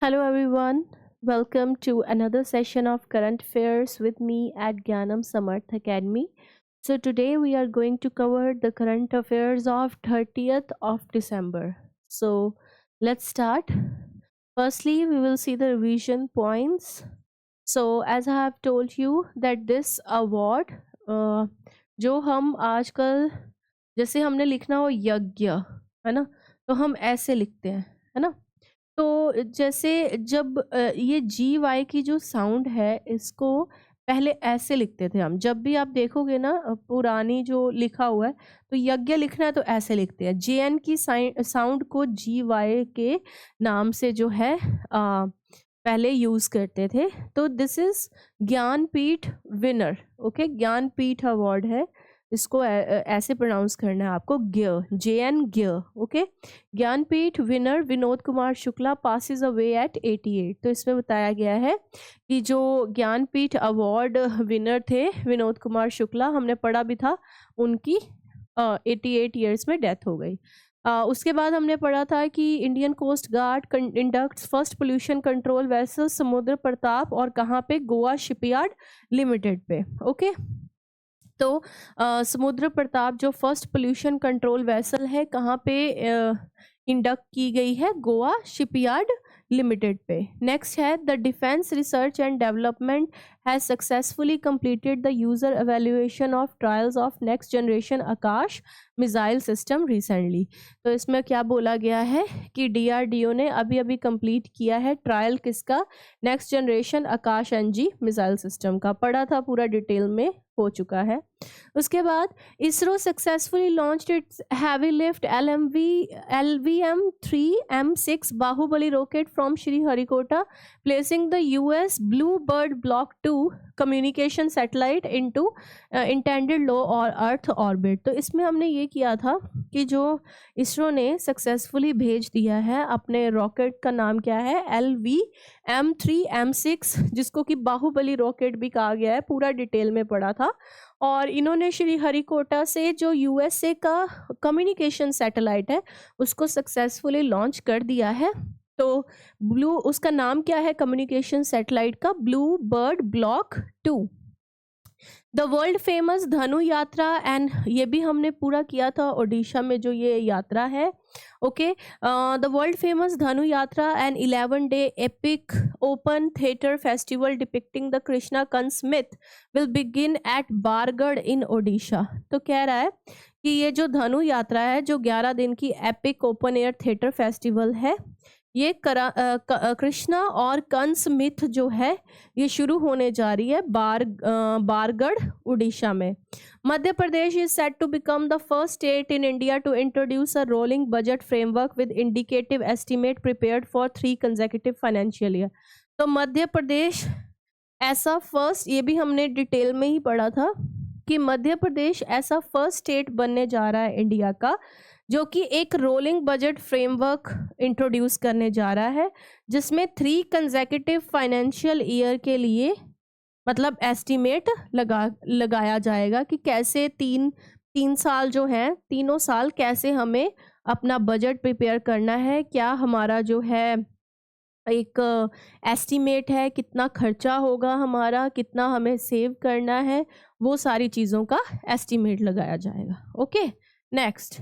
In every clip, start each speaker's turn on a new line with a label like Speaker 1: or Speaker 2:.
Speaker 1: Hello, everyone. Welcome to another session of Current Affairs with me at Gyanam Samarth Academy. So, today we are going to cover the current affairs of 30th of December. So, let's start. Firstly, we will see the revision points. So, as I have told you that this award, जो हम आजकल जैसे हमने लिखना हो यज्ञ है ना, तो हम ऐसे लिखते हैं, है ना। तो जैसे जब ये जी वाई की जो साउंड है इसको पहले ऐसे लिखते थे हम। जब भी आप देखोगे ना पुरानी जो लिखा हुआ है तो यज्ञ लिखना है तो ऐसे लिखते हैं। जे एन की साउंड को जी वाई के नाम से जो है पहले यूज करते थे। तो this is Jnanpith winner. Okay, Jnanpith award है, इसको ऐसे प्रोनाउंस करना है आपको, ज्ञ, जे एन ज्ञ। Okay, Jnanpith winner Vinod Kumar Shukla passes away at 88। तो इसमें बताया गया है कि जो ज्ञानपीठ अवार्ड विनर थे विनोद कुमार शुक्ला, हमने पढ़ा भी था, उनकी 88 ईयर्स में डेथ हो गई। उसके बाद हमने पढ़ा था कि Indian coast guard inducts first pollution control vessel Samudra Pratap, और कहाँ पे, गोवा शिपयार्ड लिमिटेड पे। ओके, तो समुद्र प्रताप जो फर्स्ट पोल्यूशन कंट्रोल वेसल है कहाँ पे इंडक्ट की गई है, गोवा शिपयार्ड लिमिटेड पे। नेक्स्ट है the defence research and development has successfully completed the user evaluation of trials of next generation Akash missile system recently. तो इसमें क्या बोला गया है कि डीआरडीओ ने अभी अभी कंप्लीट किया है ट्रायल किसका, नेक्स्ट जनरेशन आकाश एनजी मिसाइल सिस्टम का। पढ़ा था, पूरा डिटेल में हो चुका है। उसके बाद ISRO successfully launched its heavy lift LVM-3M6 Bahubali rocket from Sriharikota, placing the US blue bird block 2 communication satellite into intended lower earth orbit. तो इसमें हमने ये किया था कि जो इसरो ने सक्सेसफुली भेज दिया है अपने रॉकेट का नाम क्या है, LVM-3M6, जिसको कि बाहुबली रॉकेट भी कहा गया है, पूरा डिटेल में पढ़ा था। और इन्होंने श्रीहरिकोटा से जो यूएसए का कम्युनिकेशन सैटेलाइट है उसको सक्सेसफुली लॉन्च कर दिया है। तो ब्लू, उसका नाम क्या है कम्युनिकेशन सैटेलाइट का, blue bird block 2। The world famous Dhanu Yatra, and ये भी हमने पूरा किया था ओडिशा में जो ये यात्रा है। Okay, the world famous Dhanu Yatra and 11-day epic open theatre festival depicting the Krishna Kansa myth will begin at Bargarh in Odisha. तो कह रहा है कि ये जो धनु यात्रा है जो 11 दिन की epic open air theatre festival है, ये कृष्णा और कंस मिथ जो है ये शुरू होने जा रही है बारगढ़ उड़ीसा में। Madhya Pradesh is set to become the first state in India to introduce a rolling budget framework with indicative estimate prepared for 3 consecutive financial year. तो मध्य प्रदेश ऐसा फर्स्ट, ये भी हमने डिटेल में ही पढ़ा था कि मध्य प्रदेश ऐसा फर्स्ट स्टेट बनने जा रहा है इंडिया का जो कि एक रोलिंग बजट फ्रेमवर्क इंट्रोड्यूस करने जा रहा है, जिसमें 3 कंसेक्यूटिव फाइनेंशियल ईयर के लिए मतलब एस्टीमेट लगाया जाएगा कि कैसे तीन साल जो है, तीनों साल कैसे हमें अपना बजट प्रिपेयर करना है, क्या हमारा जो है एक एस्टीमेट है, कितना खर्चा होगा हमारा, कितना हमें सेव करना है, वो सारी चीज़ों का एस्टीमेट लगाया जाएगा। Okay, next,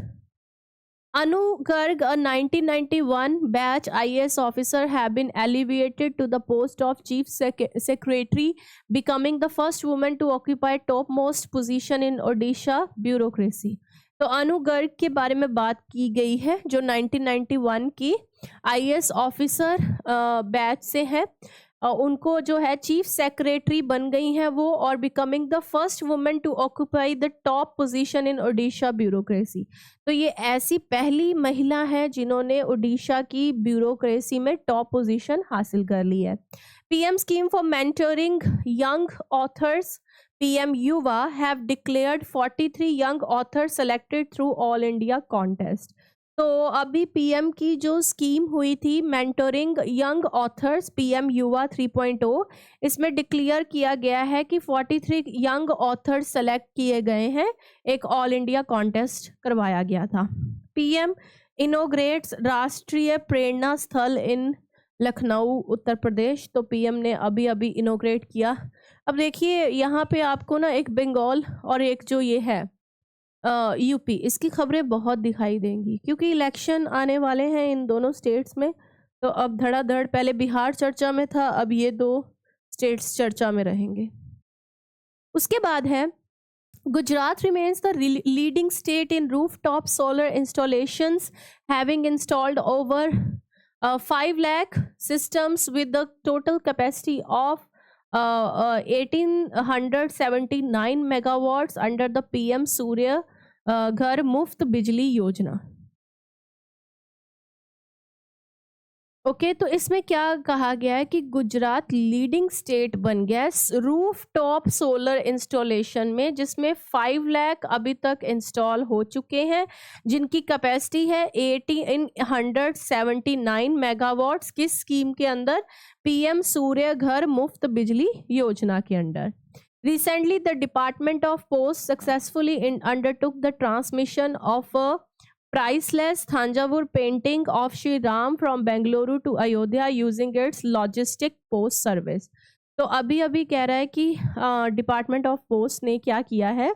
Speaker 1: Anu Garg, a 1991 batch IAS officer, have been elevated to the post of Chief Secretary, becoming the first woman to occupy topmost position in Odisha bureaucracy. तो अनु गर्ग के बारे में बात की गई है जो 1991 की IAS ऑफिसर बैच से है। उनको जो है चीफ सेक्रेटरी बन गई हैं वो, और becoming the first women to occupy the top position in Odisha bureaucracy. तो ये ऐसी पहली महिला है जिन्होंने ओडिशा की ब्यूरोक्रेसी में टॉप पोजीशन हासिल कर ली है। PM scheme for mentoring young authors PM Yuva have declared 43 young authors selected through All India contest. तो अभी पीएम की जो स्कीम हुई थी मेंटरिंग यंग ऑथर्स पीएम युवा 3.0, इसमें डिक्लेयर किया गया है कि 43 यंग ऑथर्स सेलेक्ट किए गए हैं, एक ऑल इंडिया कॉन्टेस्ट करवाया गया था। पीएम इनोग्रेट्स राष्ट्रीय प्रेरणा स्थल इन लखनऊ उत्तर प्रदेश। तो पीएम ने अभी अभी इनोग्रेट किया। अब देखिए यहाँ पे आपको ना एक बंगाल और एक जो ये है यूपी, इसकी खबरें बहुत दिखाई देंगी क्योंकि इलेक्शन आने वाले हैं इन दोनों स्टेट्स में। तो अब धड़ाधड़, पहले बिहार चर्चा में था, अब ये दो स्टेट्स चर्चा में रहेंगे। उसके बाद है Gujarat remains the leading state in rooftop solar installations, having installed over 5 lakh systems with the total capacity of 1879 megawatts under the PM Surya Ghar Muft Bijli Yojana। Okay तो इसमें क्या कहा गया है कि गुजरात लीडिंग स्टेट बन गया है रूफ टॉप सोलर इंस्टॉलेशन में, जिसमें 5 लाख अभी तक इंस्टॉल हो चुके हैं, जिनकी कैपेसिटी है 1879 मेगावाट्स की स्कीम के अंदर, पीएम सूर्य घर मुफ्त बिजली योजना के under. Recently, the Department of Post successfully undertook the transmission of a priceless Thanjavur painting of Shri Ram from Bengaluru to Ayodhya using its logistic post service। तो अभी अभी कह रहा है कि डिपार्टमेंट ऑफ पोस्ट ने क्या किया है,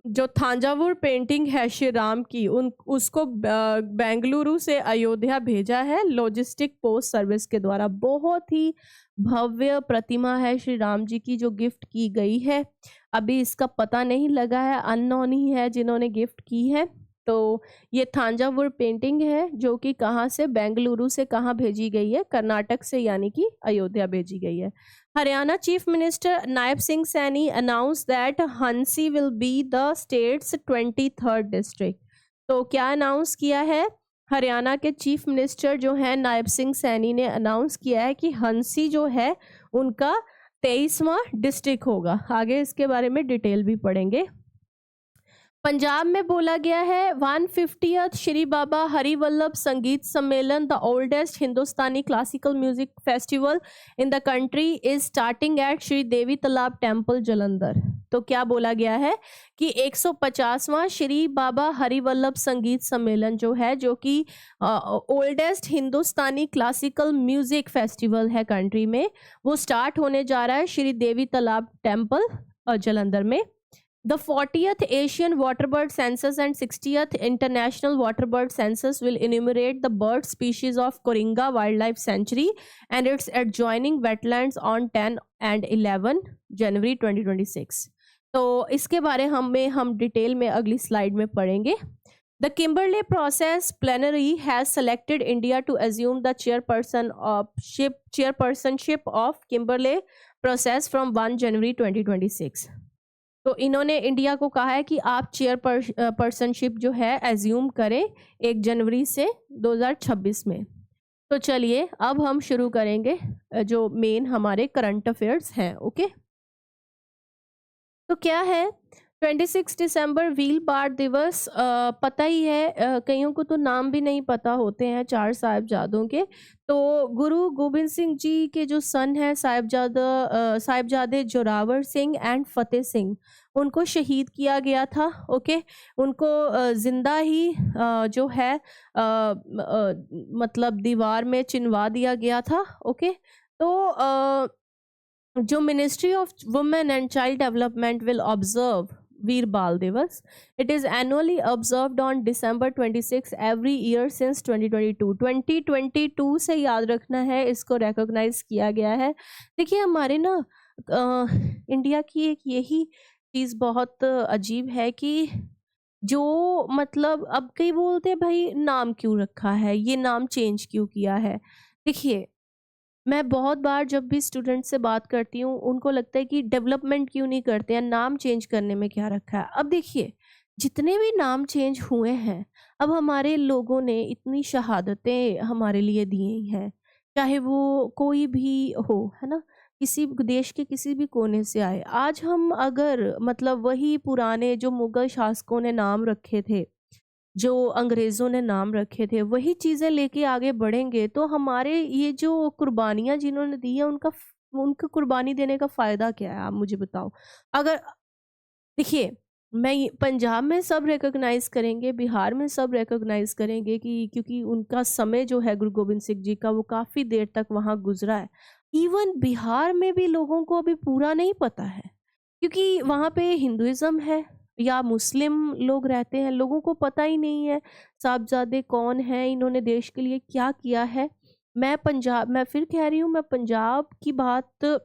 Speaker 1: जो थांजावुर पेंटिंग है श्री राम की, उसको बेंगलुरु से अयोध्या भेजा है लॉजिस्टिक पोस्ट सर्विस के द्वारा। बहुत ही भव्य प्रतिमा है श्री राम जी की जो गिफ्ट की गई है। अभी इसका पता नहीं लगा है, अननोन ही है जिन्होंने गिफ्ट की है। तो ये थांजावुर पेंटिंग है जो कि कहाँ से, बेंगलुरु से कहाँ भेजी गई है, कर्नाटक से, यानी कि अयोध्या भेजी गई है। Haryana chief minister Nayab Singh Saini announce that हंसी will be the states 23rd district. तो क्या अनाउंस किया है, हरियाणा के चीफ मिनिस्टर जो है नायब सिंह सैनी ने अनाउंस किया है कि हंसी जो है उनका 23वां डिस्ट्रिक्ट होगा। आगे इसके बारे में डिटेल भी पढ़ेंगे। पंजाब में बोला गया है 150th Shri Baba Harivallabh Sangeet Sammelan, the oldest Hindustani classical music festival in the country is starting at Shri Devi Talab temple Jalandhar. तो क्या बोला गया है कि 150वां श्री बाबा हरिवल्लभ संगीत सम्मेलन जो है, जो कि oldest Hindustani classical music festival है कंट्री में, वो स्टार्ट होने जा रहा है श्री देवी तालाब टेम्पल जलंधर में। The 40th Asian Waterbird Census and 60th International Waterbird Census will enumerate the bird species of Coringa Wildlife Sanctuary and its adjoining wetlands on 10 and 11 January 2026। तो इसके बारे हम डिटेल में अगली स्लाइड में पढ़ेंगे। The Kimberley Process Plenary has selected India to assume the chairpersonship of Kimberley Process from 1 January 2026। तो इन्होंने इंडिया को कहा है कि आप पर्सनशिप जो है एज्यूम करें 1 जनवरी से 2026 में। तो चलिए अब हम शुरू करेंगे जो मेन हमारे करंट अफेयर्स हैं। ओके, तो क्या है 26 दिसंबर व्हील बार दिवस। पता ही है, कईयों को तो नाम भी नहीं पता होते हैं 4 साहिबजादों के। तो गुरु गोबिंद सिंह जी के जो सन है साहिबजादे जोरावर सिंह एंड फतेह सिंह, उनको शहीद किया गया था। ओके, उनको जिंदा ही जो है मतलब दीवार में चिनवा दिया गया था। ओके, तो जो ministry of women and child development will observe Veer Bal Diwas. It is annually observed on December 26 every year since 2022 से याद रखना है, इसको रिकॉग्नाइज किया गया है। देखिए हमारे ना इंडिया की एक यही चीज़ बहुत अजीब है कि जो मतलब अब कई बोलते हैं भाई नाम क्यों रखा है, ये नाम चेंज क्यों किया है। देखिए मैं बहुत बार जब भी स्टूडेंट से बात करती हूँ, उनको लगता है कि डेवलपमेंट क्यों नहीं करते हैं, नाम चेंज करने में क्या रखा है। अब देखिए जितने भी नाम चेंज हुए हैं, अब हमारे लोगों ने इतनी शहादतें हमारे लिए दी हैं, चाहे वो कोई भी हो, है ना, किसी देश के किसी भी कोने से आए। आज हम अगर मतलब वही पुराने जो मुगल शासकों ने नाम रखे थे, जो अंग्रेज़ों ने नाम रखे थे, वही चीज़ें लेके आगे बढ़ेंगे तो हमारे ये जो कुर्बानियाँ जिन्होंने दी है उनका कुर्बानी देने का फ़ायदा क्या है, आप मुझे बताओ। अगर देखिए मैं ये पंजाब में सब रिकॉग्नाइज़ करेंगे, बिहार में सब रिकॉग्नाइज़ करेंगे कि क्योंकि उनका समय जो है गुरु गोबिंद सिंह जी का वो काफ़ी देर तक वहाँ गुज़रा है। इवन बिहार में भी लोगों को अभी पूरा नहीं पता है, क्योंकि वहाँ पे हिंदुइज़्म है या मुस्लिम लोग रहते हैं, लोगों को पता ही नहीं है साहबज़ादे कौन हैं, इन्होंने देश के लिए क्या किया है। मैं फिर कह रही हूँ, मैं पंजाब की बात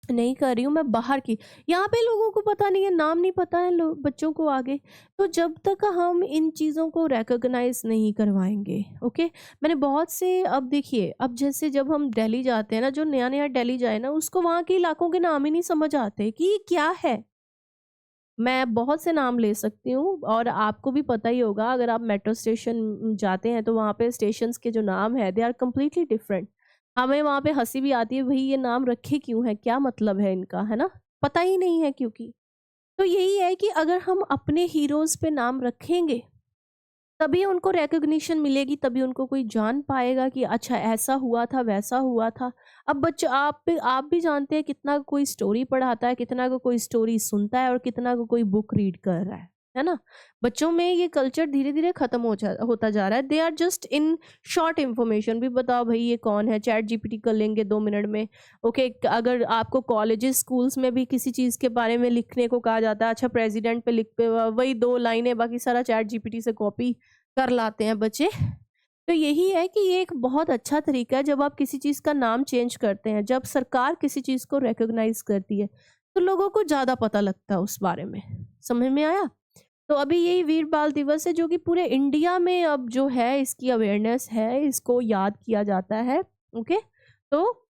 Speaker 1: नहीं कर रही हूँ, मैं बाहर की। यहाँ पे लोगों को पता नहीं है, नाम नहीं पता है लो बच्चों को आगे। तो जब तक हम इन चीज़ों को रिकॉग्नाइज़ नहीं करवाएँगे, ओके? मैंने बहुत से अब देखिए, अब जैसे जब हम दिल्ली जाते हैं ना, जो नया-नया दिल्ली जाए ना, उसको वहाँ के इलाकों के नाम ही नहीं समझ आते कि ये क्या है? मैं बहुत से नाम ले सकती हूँ और आपको भी पता ही होगा, अगर आप मेट्रो स्टेशन जाते हैं तो वहाँ पे स्टेशंस के जो नाम है दे आर कंप्लीटली डिफरेंट। हमें वहाँ पे हँसी भी आती है, भई ये नाम रखे क्यों हैं? क्या मतलब है इनका, है ना? पता ही नहीं है क्योंकि। तो यही है कि अगर हम अपने हीरोज़ पे नाम रखेंगे तभी उनको रिकॉग्निशन मिलेगी, तभी उनको कोई जान पाएगा कि अच्छा ऐसा हुआ था, वैसा हुआ था। अब बच्चा आप भी जानते हैं कितना कोई स्टोरी पढ़ाता है, कितना को कोई स्टोरी सुनता है और कितना को कोई बुक रीड कर रहा है ना? बच्चों में ये कल्चर धीरे-धीरे खत्म होता जा रहा है। They are just in short information भी बताओ भई ये कौन है? चैट जीपीटी कर लेंगे 2 मिनट में। ओके, अगर आपको कॉलेजेस, स्कूल्स में भी किसी चीज़ के बारे में लिखने को कहा जाता है, अच्छा प्रेज़िडेंट पे लिख पे वही 2 लाइनें, बाकी सारा चैट जीपीटी से कॉपी कर लाते हैं बच्चे। तो यही है कि ये एक बहुत अच्छा तरीका है जब आप किसी चीज़ का नाम चेंज करते हैं, जब सरकार किसी चीज़ को रिकॉग्नाइज़ करती है, तो लोगों को ज़्यादा पता लगता है उस बारे में। समझ में आया? तो अभी यही वीर बाल दिवस है जो कि पूरे इंडिया में अब जो है इसकी अवेयरनेस है, इसको याद किया जाता है। ओके? तो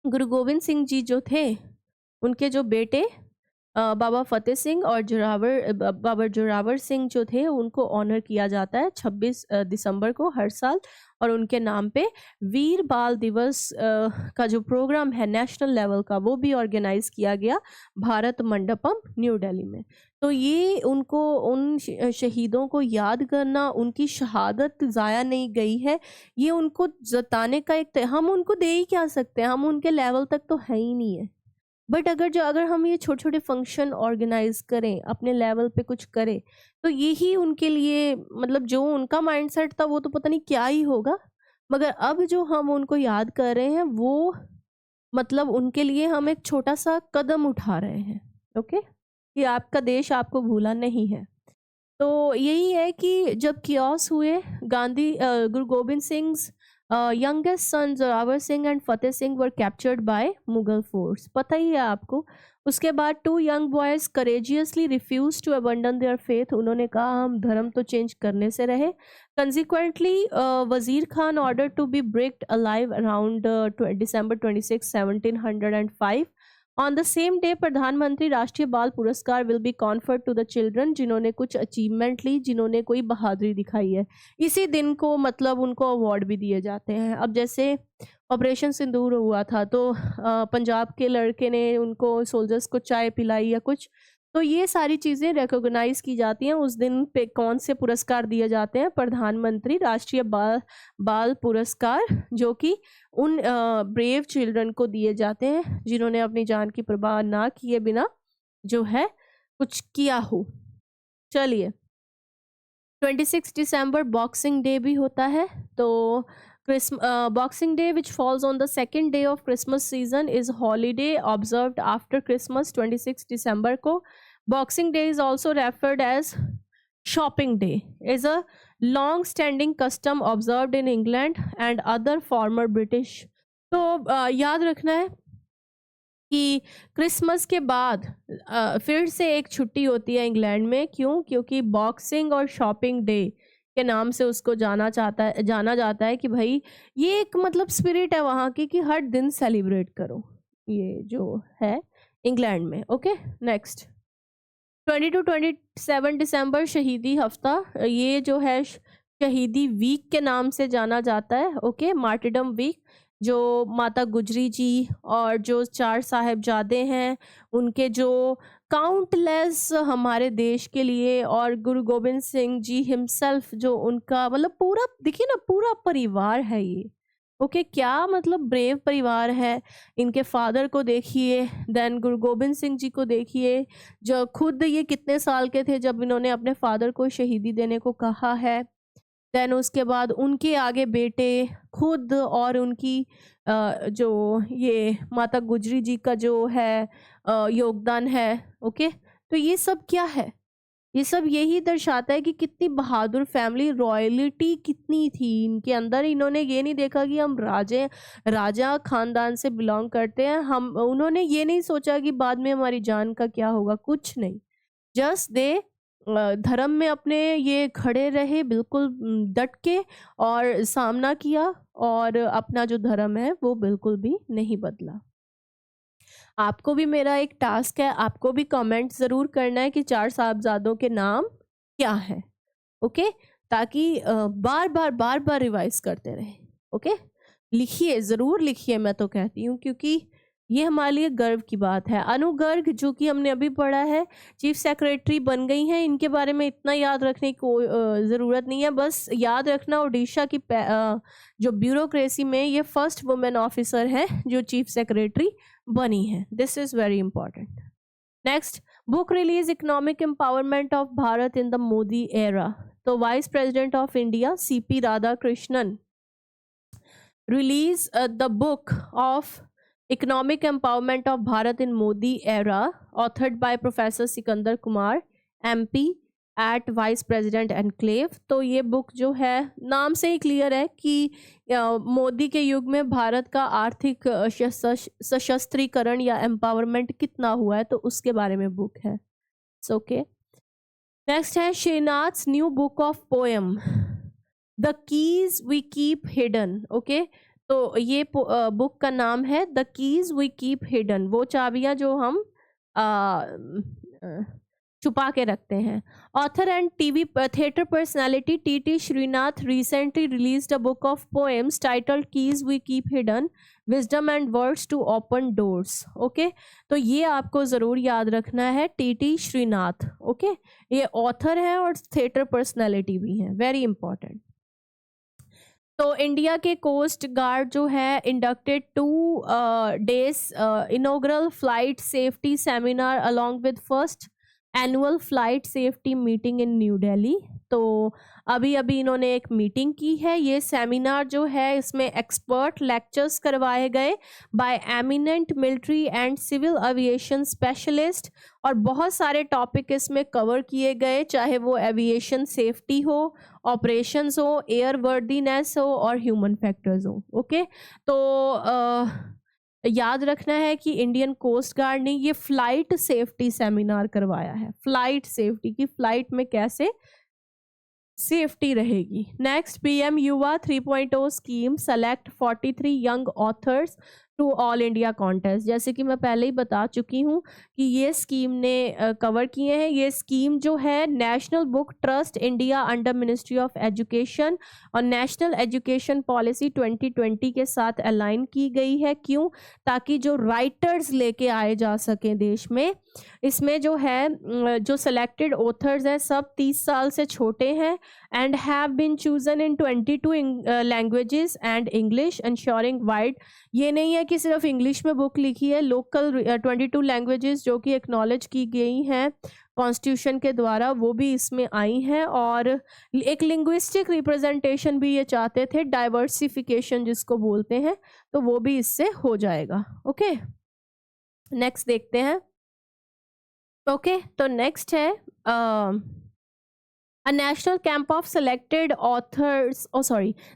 Speaker 1: गुरु गोविंद सिंह जी जो थे, उनके जो बेटे बाबा फ़तेह सिंह और बाबा जोरावर सिंह जो थे उनको ऑनर किया जाता है 26 दिसंबर को हर साल, और उनके नाम पे वीर बाल दिवस का जो प्रोग्राम है नेशनल लेवल का वो भी ऑर्गेनाइज किया गया भारत मंडपम न्यू दिल्ली में। तो ये उनको शहीदों को याद करना, उनकी शहादत ज़ाया नहीं गई है, ये उनको जताने का एक हम उनको दे ही क्या सकते हैं, हम उनके लेवल तक तो है ही नहीं है। बट अगर हम ये छोटे-छोटे फंक्शन ऑर्गेनाइज़ करें, अपने लेवल पे कुछ करें, तो यही उनके लिए मतलब जो उनका माइंडसेट था वो तो पता नहीं क्या ही होगा। मगर अब जो हम उनको याद कर रहे हैं वो मतलब उनके लिए हम एक छोटा-सा कदम उठा रहे हैं, ओके? कि आपका देश आपको भूला नहीं है। तो यही है कि जब कियोस्क हुए, गुरु गोबिंद सिंह's youngest son Zorawar Singh and Fateh Singh were captured by Mughal force, पता ही है आपको। उसके बाद 2 young boys courageously refuse to abandon their faith, उन्होंने कहा हम धर्म तो चेंज करने से रहे। Consequently Wazir Khan order to be bricked alive around December 26, 1705। On the same day Pradhan Mantri Rashtriya Bal Puraskar will be conferred to the children, जिन्होंने कुछ अचीवमेंट ली, जिन्होंने कोई बहादुरी दिखाई है। इसी दिन को मतलब उनको अवार्ड भी दिए जाते हैं। अब जैसे ऑपरेशन सिंदूर हुआ था तो पंजाब के लड़के ने उनको सोल्जर्स को चाय पिलाई या कुछ, तो ये सारी चीज़ें रिकॉग्नाइज की जाती हैं। उस दिन पे कौन से पुरस्कार दिए जाते हैं? प्रधानमंत्री राष्ट्रीय बाल बाल पुरस्कार, जो कि उन ब्रेव चिल्ड्रन को दिए जाते हैं जिन्होंने अपनी जान की परवाह ना किए बिना जो है कुछ किया हो। चलिए, 26 दिसंबर बॉक्सिंग डे भी होता है। तो boxing day which falls on the second day of Christmas season is holiday observed after Christmas 26 दिसंबर को। Boxing day is also referred as shopping day, is a long standing custom observed in England and other former British। तो याद रखना है कि Christmas के बाद फिर से एक छुट्टी होती है इंग्लैंड में। क्यों? क्योंकि बॉक्सिंग और शॉपिंग डे के नाम से उसको जाना जाता है कि भाई ये एक मतलब स्पिरिट है वहाँ की कि हर दिन सेलिब्रेट करो, ये जो है इंग्लैंड में। ओके, नेक्स्ट 22-27 दिसंबर शहीदी हफ्ता, ये जो है शहीदी वीक के नाम से जाना जाता है। ओके, मार्टिडम वीक, जो माता गुजरी जी और जो 4 साहिबजादे हैं उनके जो काउंटलेस हमारे देश के लिए, और गुरु गोबिंद सिंह जी हिमसेल्फ जो उनका मतलब पूरा देखिए ना, पूरा परिवार है ये। ओके, क्या मतलब ब्रेव परिवार है। इनके फादर को देखिए, देन गुरु गोबिंद सिंह जी को देखिए, जो खुद ये कितने साल के थे जब इन्होंने अपने फादर को शहीदी देने को कहा है। देन उसके बाद उनके आगे बेटे खुद, और उनकी जो ये माता गुजरी जी का जो है योगदान है। ओके, तो ये सब क्या है, ये सब यही दर्शाता है कि कितनी बहादुर फैमिली, रॉयलिटी कितनी थी इनके अंदर। इन्होंने ये नहीं देखा कि हम राजा खानदान से बिलोंग करते हैं, हम उन्होंने ये नहीं सोचा कि बाद में हमारी जान का क्या होगा, कुछ नहीं। जस्ट दे धर्म में अपने ये खड़े रहे बिल्कुल डट के, और सामना किया, और अपना जो धर्म है वो बिल्कुल भी नहीं बदला। आपको भी मेरा एक टास्क है, आपको भी कमेंट ज़रूर करना है कि 4 साहबजादों के नाम क्या हैं, ओके? ताकि बार बार रिवाइज करते रहें, ओके? लिखिए, ज़रूर लिखिए, मैं तो कहती हूँ, क्योंकि ये हमारे लिए गर्व की बात है। अनु गर्ग, जो कि हमने अभी पढ़ा है, चीफ सेक्रेटरी बन गई हैं। इनके बारे में इतना याद रखने की कोई ज़रूरत नहीं है, बस याद रखना उड़ीसा की जो ब्यूरोक्रेसी में ये फर्स्ट वुमेन ऑफिसर है जो चीफ सेक्रेटरी बनी है। This is very important. Next, book release economic empowerment of Bharat in the Modi era. तो vice president of India CP Radhakrishnan release the book of economic empowerment of Bharat in Modi era, authored by Professor Sikandar Kumar MP at Vice President Enclave। तो ये book जो है, नाम से ही clear है कि मोदी के युग में भारत का आर्थिक सशस्त्रीकरण या एम्पावरमेंट कितना हुआ है, तो उसके बारे में बुक है। ओके, नेक्स्ट है Srinath's new book of poem the keys we keep hidden. Okay, तो ये बुक का नाम है the keys we keep hidden, वो चाबियां जो हम छुपा के रखते हैं। Author and TV theatre personality TT Srinath recently released a book of poems titled keys we keep hidden, wisdom and words to open doors. Okay, तो ये आपको ज़रूर याद रखना है, TT श्रीनाथ। ओके, ये ऑथर है और थिएटर पर्सनालिटी भी है, वेरी इंपॉर्टेंट। तो इंडिया के कोस्ट गार्ड जो है inducted 2 days inaugural flight safety seminar along with first annual flight safety meeting in new Delhi. तो अभी इन्होंने एक मीटिंग की है। ये सेमिनार जो है, इसमें एक्सपर्ट लेक्चर्स करवाए गए by eminent military and civil aviation specialist, और बहुत सारे टॉपिक इसमें कवर किए गए, चाहे वो एविएशन सेफ्टी हो, ऑपरेशंस हो, एयर वर्दीनेस हो, और ह्यूमन फैक्टर्स हो। ओके, तो याद रखना है कि इंडियन कोस्ट गार्ड ने ये फ्लाइट सेफ्टी सेमिनार करवाया है, फ्लाइट सेफ्टी की, फ्लाइट में कैसे सेफ्टी रहेगी। Next, PM Yuva 3.0 scheme select 43 young authors to all India contest. जैसे कि मैं पहले ही बता चुकी हूँ कि ये स्कीम ने कवर किए हैं। ये स्कीम जो है national book trust India under ministry of education और नेशनल एजुकेशन पॉलिसी 2020 के साथ अलाइन की गई है। क्यों? ताकि जो राइटर्स लेके आए जा सकें देश में। इसमें जो है, जो सेलेक्टेड ऑथर्स हैं, सब 30 साल से छोटे हैं and have been chosen in 22 languages and English, ensuring wide। ये नहीं है कि सिर्फ इंग्लिश में बुक लिखी है, लोकल 22 लैंग्वेजेस जो कि एक्नॉलेज की गई हैं कॉन्स्टिट्यूशन के द्वारा, वो भी इसमें आई हैं। और एक लिंग्विस्टिक रिप्रेजेंटेशन भी ये चाहते थे, डाइवर्सिफिकेशन जिसको बोलते हैं, तो वो भी इससे हो जाएगा। ओके, नेक्स्ट देखते हैं। ओके, तो नेक्स्ट है a national camp of selected authors.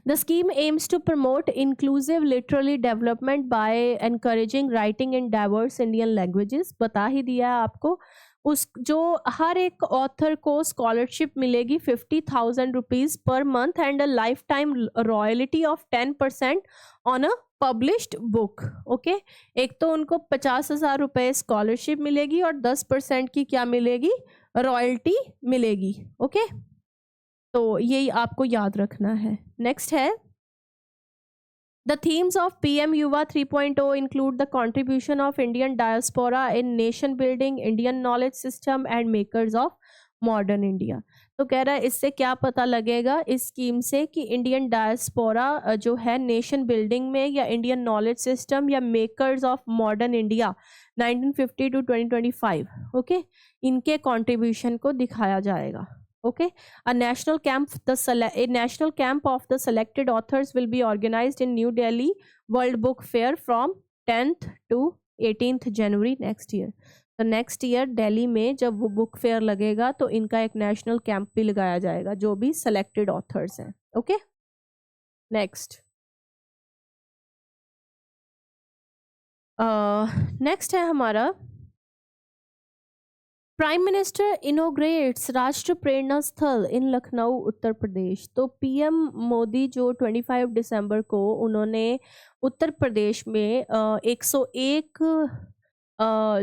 Speaker 1: The scheme aims to promote inclusive literary development by encouraging writing in diverse Indian languages। बता ही दिया है आपको। उस जो हर एक ऑथर को स्कॉलरशिप मिलेगी 50,000 rupees per month and a life time royalty of 10% on a published book. Okay, एक तो उनको 50,000 रुपये स्कॉलरशिप मिलेगी और 10% की क्या मिलेगी, रॉयल्टी मिलेगी। ओके, तो यही आपको याद रखना है। नेक्स्ट है, The themes of PM Yuva 3.0 include the contribution of Indian diaspora in nation building, Indian knowledge system, and makers of modern India. तो कह रहा है इससे क्या पता लगेगा इस स्कीम से कि इंडियन डायस्पोरा जो है नेशन बिल्डिंग में या इंडियन नॉलेज सिस्टम या makers of modern India 1950 to 2025, okay, इनके कंट्रीब्यूशन को दिखाया जाएगा। Okay, a national camp of the selected authors will be organized in New Delhi World Book Fair from 10th to 18th January next year। तो next year Delhi में जब वो book fair लगेगा तो इनका एक नेशनल कैंप भी लगाया जाएगा जो भी सेलेक्टेड ऑथर्स हैं। ओके, नेक्स्ट नेक्स्ट है हमारा प्राइम मिनिस्टर इनोग्रेट्स राष्ट्र प्रेरणा स्थल इन लखनऊ उत्तर प्रदेश। तो पीएम मोदी जो 25 दिसंबर को उन्होंने उत्तर प्रदेश में 101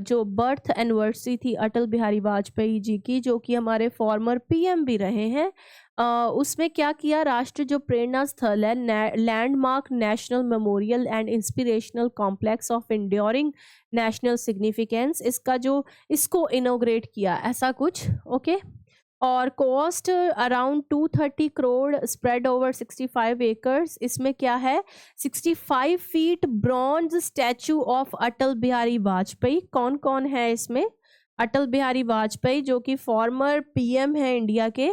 Speaker 1: जो बर्थ एनिवर्सरी थी अटल बिहारी वाजपेयी जी की, जो कि हमारे फॉर्मर पीएम भी रहे हैं, उसमें क्या किया, राष्ट्र जो प्रेरणा स्थल है, landmark national memorial and inspirational complex of enduring national significance, इसको इनोग्रेट किया, ऐसा कुछ। ओके, और cost around 230 crore spread over 65 acres. इसमें क्या है, 65 feet bronze statue of Atal Bihari Vajpayee. कौन कौन है इसमें, अटल बिहारी वाजपेयी जो कि फॉर्मर पीएम है इंडिया के,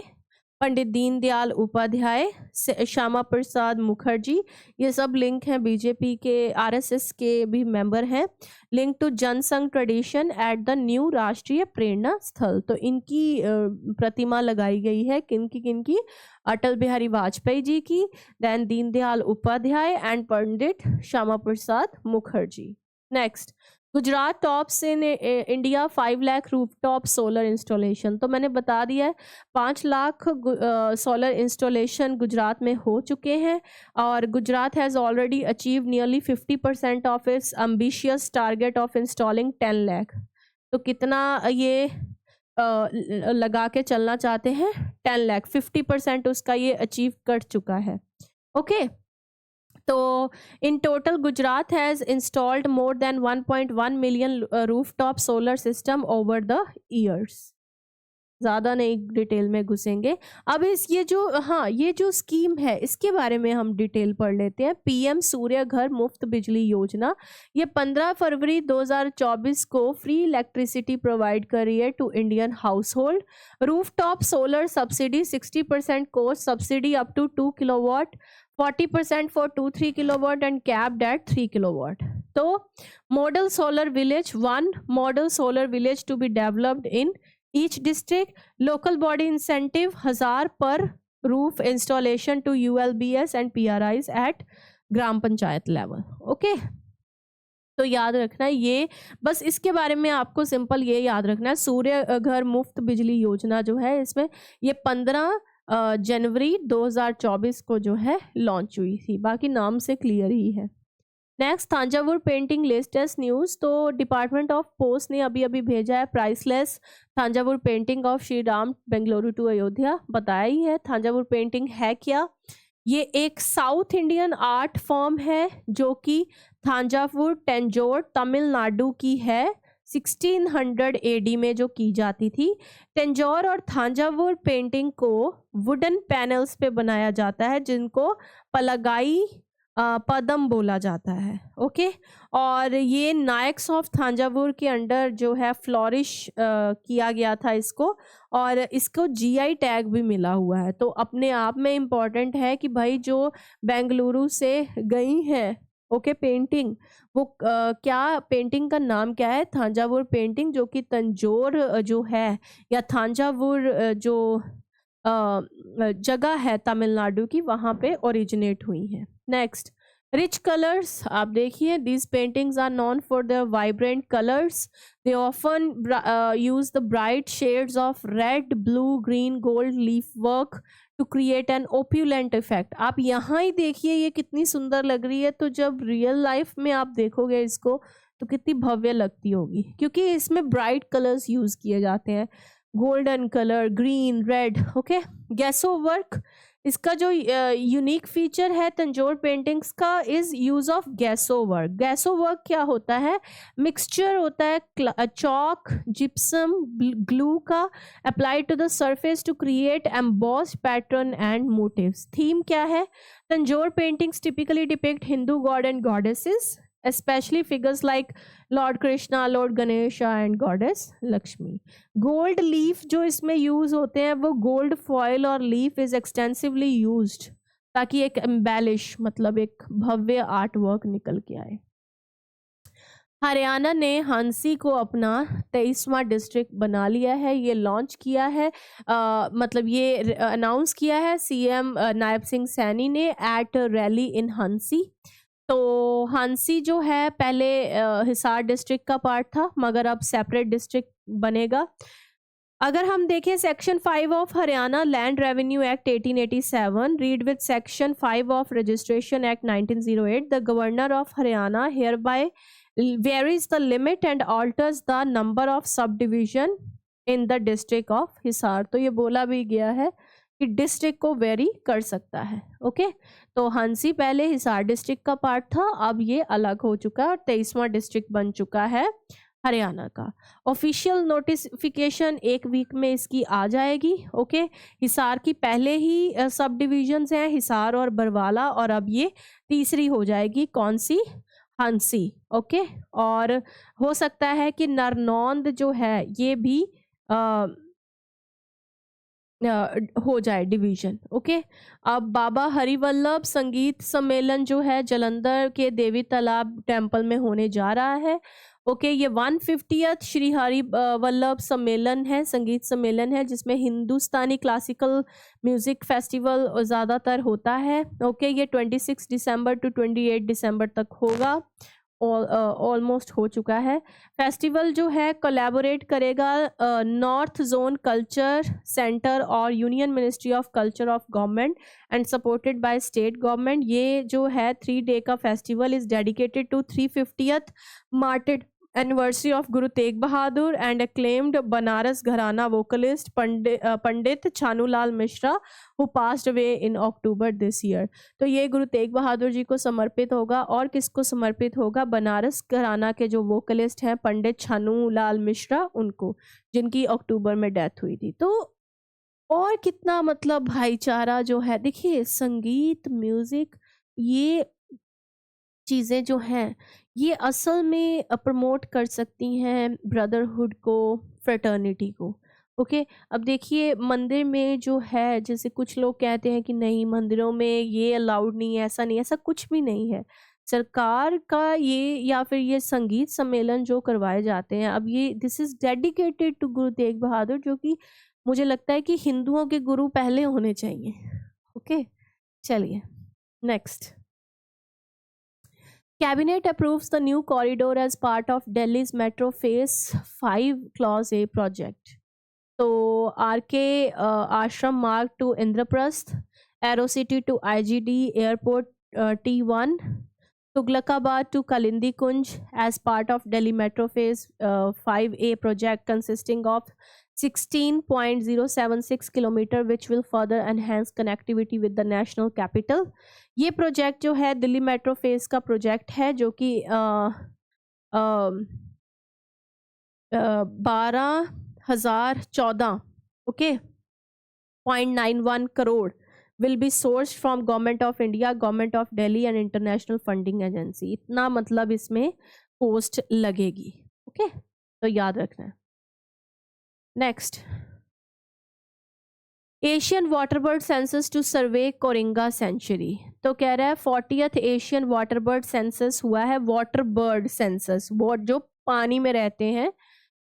Speaker 1: पंडित दीनदयाल उपाध्याय, श्यामा प्रसाद मुखर्जी, ये सब लिंक हैं बीजेपी के, आरएसएस के भी मेंबर हैं। Link to Jana Sangh tradition at the new Rashtriya Prerna स्थल। तो इनकी प्रतिमा लगाई गई है, किनकी, अटल बिहारी वाजपेयी जी की, then Deendayal Upadhyay and Pandit Shyama Prasad Mukherjee. Next, Gujarat tops in India 5 lakh rooftop solar installation. तो मैंने बता दिया है 5 लाख सोलर इंस्टॉलेशन गुजरात में हो चुके हैं, और Gujarat has already achieve nearly 50% of its ambitious target of installing 10 lakh. तो कितना ये लगा के चलना चाहते हैं, 10 लाख, 50% उसका ये अचीव कर चुका है। ओके, तो in total Gujarat has installed more than 1.1 million rooftop solar system over the years. ज़्यादा नहीं डिटेल में घुसेंगे। अब ये जो स्कीम है इसके बारे में हम डिटेल पढ़ लेते हैं। पीएम सूर्य घर मुफ्त बिजली योजना, ये 15 फरवरी 2024 को फ्री इलेक्ट्रिसिटी प्रोवाइड कर रही है to Indian household. Rooftop solar subsidy 60% cost subsidy up to 2 kilowatt, 40% for 2-3 kilowatt and capped at 3 kilowatt। तो model solar village, 1 model solar village to be developed in each district, local body incentive 1000 per roof installation to ULBS and PRIs at gram panchayat level. Okay, तो याद रखना है ये, बस इसके बारे में आपको सिंपल ये याद रखना है, सूर्य घर मुफ्त बिजली योजना जो है इसमें ये 15 जनवरी 2024 को जो है लॉन्च हुई थी, बाकी नाम से क्लियर ही है। Next, Thanjavur painting latest news. तो डिपार्टमेंट ऑफ पोस्ट ने अभी भेजा है priceless Thanjavur painting of Shri Ram Bengaluru to Ayodhya. बताया ही है थांजावुर पेंटिंग है क्या, ये एक साउथ इंडियन आर्ट फॉर्म है जो कि थांजावुर तंजौर तमिलनाडु की है, 1600 AD में जो की जाती थी। तंजौर और थांजावुर पेंटिंग को वुडन पैनल्स पे बनाया जाता है जिनको पलगाई पदम बोला जाता है। ओके, और ये नायक्स ऑफ थांजावुर के अंडर जो है फ्लोरिश किया गया था इसको, और इसको जीआई टैग भी मिला हुआ है। तो अपने आप में इम्पॉर्टेंट है कि भाई जो बेंगलुरु से गई हैं ओके पेंटिंग, वो क्या पेंटिंग का नाम क्या है, थांजावुर पेंटिंग, जो कि तंजौर जो है या थांजावुर जो जगह है तमिलनाडु की, वहाँ पे ओरिजिनेट हुई है। Next, rich colours. आप देखिए, these paintings are known for the vibrant colours, they often use the bright shades of red, blue, green, gold leaf work to create an opulent effect. आप यहाँ ही देखिए ये कितनी सुंदर लग रही है, तो जब रियल लाइफ में आप देखोगे इसको तो कितनी भव्य लगती होगी, क्योंकि इसमें ब्राइट कलर्स यूज किए जाते हैं, golden colour, green, red. Okay, gesso work, इसका जो यूनिक फीचर है तंजौर पेंटिंग्स का is use of gesso work. Gesso work क्या होता है? मिक्सचर होता है चॉक, जिप्सम, ग्लू का applied to the surface to create embossed pattern and motifs. Theme क्या है? Tanjore paintings typically depict Hindu god and goddesses, especially figures like Lord Krishna, Lord Ganesha and Goddess Lakshmi. Gold leaf जो इसमें use होते हैं वो gold foil और leaf is extensively used ताकि एक एम्बेलिश मतलब एक भव्य आर्ट वर्क निकल के आए। हरियाणा ने हांसी को अपना 23वां डिस्ट्रिक्ट बना लिया है, ये लॉन्च किया है, मतलब ये अनाउंस किया है सीएम नायब सिंह सैनी ने एट रैली इन हांसी। तो हांसी जो है पहले हिसार डिस्ट्रिक्ट का पार्ट था मगर अब सेपरेट डिस्ट्रिक्ट बनेगा। अगर हम देखें section 5 of Haryana land revenue act 1887 read with section 5 of registration act 1908 the governor of Haryana hereby varies the limit and alters the number of sub division in the district of Hisar. तो ये बोला भी गया है कि डिस्ट्रिक्ट को very कर सकता है। ओके, तो हांसी पहले हिसार डिस्ट्रिक्ट का पार्ट था, अब ये अलग हो चुका है और 23वां डिस्ट्रिक्ट बन चुका है हरियाणा का। ऑफिशियल नोटिफिकेशन 1 वीक में इसकी आ जाएगी। ओके, हिसार की पहले ही सब डिविजन्स हैं हिसार और बरवाला और अब ये तीसरी हो जाएगी, कौन सी? हांसी। ओके, और हो सकता है कि नरनौंद जो है ये भी हो जाए डिवीजन। ओके, अब बाबा हरिवल्लभ संगीत सम्मेलन जो है जलंधर के देवी तालाब टेम्पल में होने जा रहा है। ओके, ये 150th श्री हरि वल्लभ सम्मेलन है, संगीत सम्मेलन है जिसमें हिंदुस्तानी क्लासिकल म्यूजिक फेस्टिवल ज़्यादातर होता है। ओके, ये 26 दिसंबर टू 28 दिसंबर तक होगा, ऑलमोस्ट हो चुका है। फेस्टिवल जो है कोलैबोरेट करेगा नॉर्थ जोन कल्चर सेंटर और union ministry of culture of government and supported by state government. ये जो है 3 डे का festival is dedicated to 350th martyrdom anniversary of Guru Tegh Bahadur and acclaimed Banaras gharana vocalist Pandit Chhannulal Mishra who passed away in October this year. तो ये गुरु तेग बहादुर जी को समर्पित होगा और किसको समर्पित होगा? बनारस घराना के जो वोकलिस्ट हैं पंडित छानूलाल मिश्रा, उनको, जिनकी अक्टूबर में डेथ हुई थी। तो और कितना मतलब भाईचारा जो है, देखिए संगीत म्यूजिक ये चीज़ें जो हैं ये असल में प्रमोट कर सकती हैं ब्रदरहुड को, फ्रेटर्निटी को। ओके, अब देखिए मंदिर में जो है, जैसे कुछ लोग कहते हैं कि नहीं मंदिरों में ये अलाउड नहीं है, ऐसा नहीं, ऐसा कुछ भी नहीं है। सरकार का ये या फिर ये संगीत सम्मेलन जो करवाए जाते हैं, अब ये दिस इज डेडिकेटेड टू गुरु तेग बहादुर, जो कि मुझे लगता है कि हिंदुओं के गुरु पहले होने चाहिए। ओके, चलिए next. Cabinet approves the new corridor as part of Delhi's Metro Phase 5 Clause A project. So, RK Ashram Marg to Indraprasth, Aerocity to IGD Airport T1, Tughlakabad to Kalindi Kunj as part of Delhi Metro Phase 5A project consisting of 16.076 kilometre which will further enhance connectivity with the national capital। ये project जो है Delhi metro phase का project है जो कि 12,014 okay 0.91 crore will be sourced from government of India, government of Delhi and international funding agency. इतना मतलब इसमें पोस्ट लगेगी। ओके, तो याद रखना है। Next, Asian waterbird census to survey Coringa century. तो कह रहा है 40th एशियन वाटरबर्ड सेंसस हुआ है, वाटरबर्ड सेंसस जो पानी में रहते हैं।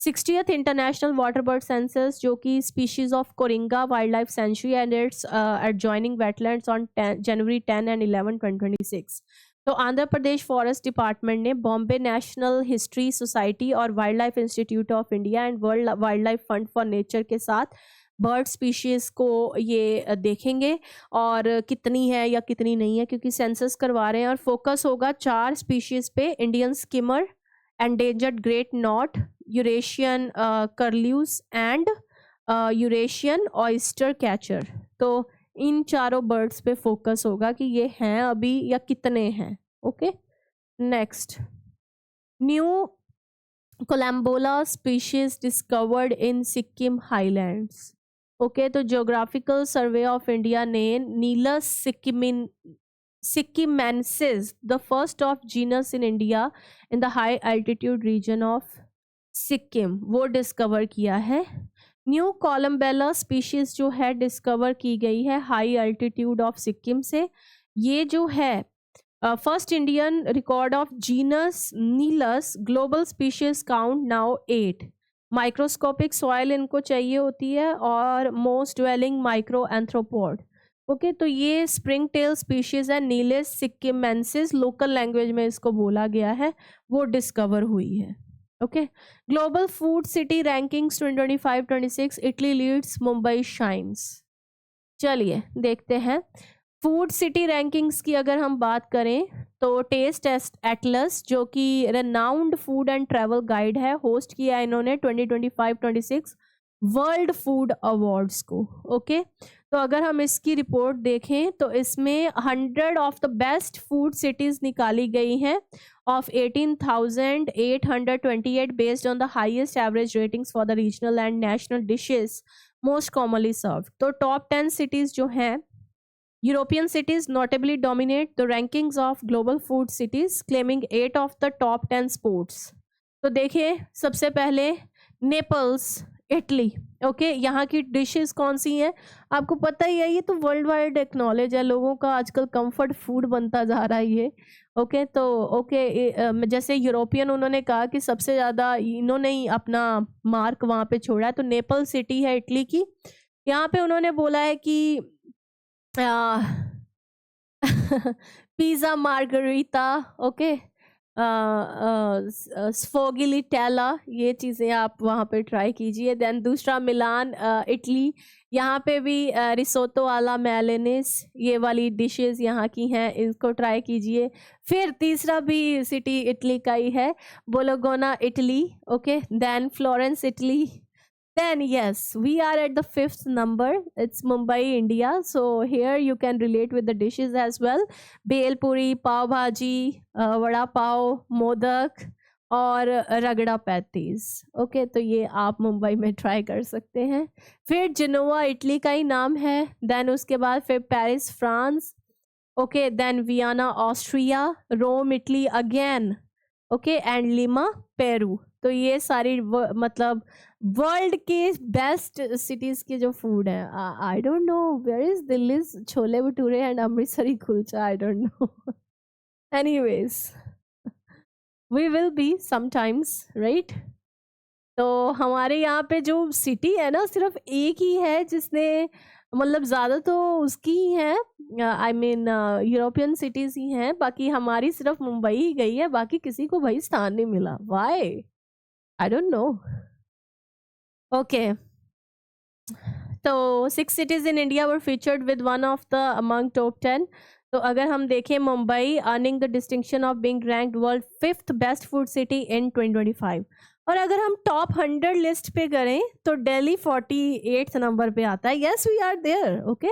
Speaker 1: 60th इंटरनेशनल वाटरबर्ड सेंसस जो कि species of Coringa wildlife century and it's adjoining wetlands on January 10 and 11 2026। तो आंध्र प्रदेश फॉरेस्ट डिपार्टमेंट ने बॉम्बे नेशनल हिस्ट्री सोसाइटी और wild life institute of India and world wild life fund for nature के साथ bird species को ये देखेंगे और कितनी है या कितनी नहीं है, क्योंकि सेंसस करवा रहे हैं। और फोकस होगा 4 स्पीशीज़ पे, Indian skimmer, endangered great knot, Eurasian curlews and Eurasian oystercatcher. तो इन चारों बर्ड्स पे फोकस होगा कि ये हैं अभी या कितने हैं। Okay, next, new collembola species discovered in Sikkim highlands. Okay, तो ज्योग्राफिकल सर्वे ऑफ इंडिया ने Neelus sikkimensis, the first of genus in India in the high altitude region of Sikkim, वो डिस्कवर किया है। न्यू कोलम्बेला स्पीशीज जो है डिस्कवर की गई है हाई एल्टीट्यूड ऑफ सिक्किम से। ये जो है first Indian record of genus Neelus, global species count now 8। Microscopic soil इनको चाहिए होती है और most dwelling micro arthropod. Okay, तो ये स्प्रिंग टेल स्पीशीज है, नीलेस सिक्किमेंसिस लोकल लैंग्वेज में इसको बोला गया है, वो डिस्कवर हुई है। Okay, global food city rankings 2025-26, Italy leads, Mumbai shines. चलिए देखते हैं फूड सिटी रैंकिंग्स की। अगर हम बात करें तो टेस्ट एटलस, जो कि renowned food and travel guide है, होस्ट किया इन्होंने 2025-26 वर्ल्ड फूड अवार्ड्स को। ओके, तो अगर हम इसकी रिपोर्ट देखें तो इसमें 100 of the best food cities निकाली गई हैं of 18,828 based on the highest average ratings for the regional and national dishes most commonly served. तो टॉप 10 cities जो हैं, European cities notably dominate the rankings of global food cities, claiming 8 of the top 10 spots. तो देखिए सबसे पहले Naples, Italy. Okay, यहाँ की dishes कौन सी हैं आपको पता ही है, ये तो वर्ल्ड वाइड एक्नॉलेज है, लोगों का आजकल कंफर्ट फूड बनता जा रहा है ये। ओके, तो ओके, जैसे यूरोपियन उन्होंने कहा कि सबसे ज़्यादा इन्होंने ही अपना मार्क वहाँ पे छोड़ा है, तो नेपल सिटी है इटली की। यहाँ पे उन्होंने बोला है कि पिज़्ज़ा मार्गरीता, ओके, स्फोगिलिटेला, ये चीज़ें आप वहाँ पे ट्राई कीजिए। देन दूसरा मिलान इटली, यहाँ पे भी रिसोटो आला मैलेनिस, ये वाली डिशेस यहाँ की हैं, इसको ट्राई कीजिए। फिर तीसरा भी सिटी इटली का ही है, Bologna Italy. Okay, then Florence Italy. Then yes, we are at the 5th number. It's Mumbai, India. So here you can relate with the dishes as well. Bhel puri, pav bhaji, vada pav, modak और रगड़ा patties. Okay, तो ये आप मुंबई में try कर सकते हैं। फिर जिनोवा इटली का ही नाम है। देन उसके बाद फिर Paris France. Okay, then Vienna Austria, Rome Italy again. Okay, and Lima Peru. तो ये सारी मतलब वर्ल्ड के बेस्ट सिटीज के जो फूड है। I don't know where is Delhi's chole bhature and Amritsari kulcha, I don't know. Anyways, we will be sometimes, right. तो हमारे यहाँ पे जो सिटी है ना, सिर्फ एक ही है जिसने मतलब ज़्यादा तो उसकी ही है, आई मीन यूरोपियन सिटीज़ ही हैं, बाकी हमारी सिर्फ मुंबई ही गई है, बाकी किसी को भाई स्थान नहीं मिला। Why, I don't know. Okay, तो 6 cities in India were featured with one of the among top 10. तो अगर हम देखें Mumbai earning the distinction of being ranked world 5th best food city in 2025। और अगर हम टॉप 100 लिस्ट पे करें तो दिल्ली 48th नंबर पे आता है। Yes, we are there. Okay,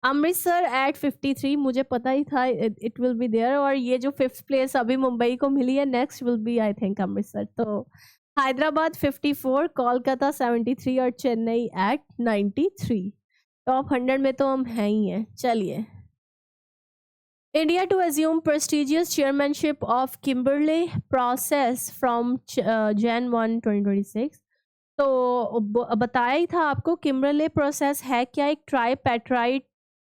Speaker 1: Amritsar at 53, मुझे पता ही था इट विल बी देयर। और ये जो 5th प्लेस अभी मुंबई को मिली है, next will be I think Amritsar. तो हैदराबाद 54, कोलकाता 73 और चेन्नई एट 93। टॉप 100 में तो हम हैं ही हैं। चलिए, India to assume prestigious chairmanship of Kimberley process from Jan 1, 2026. तो बताया ही था आपको किम्बरले प्रोसेस है क्या, एक ट्राईपैट्राइट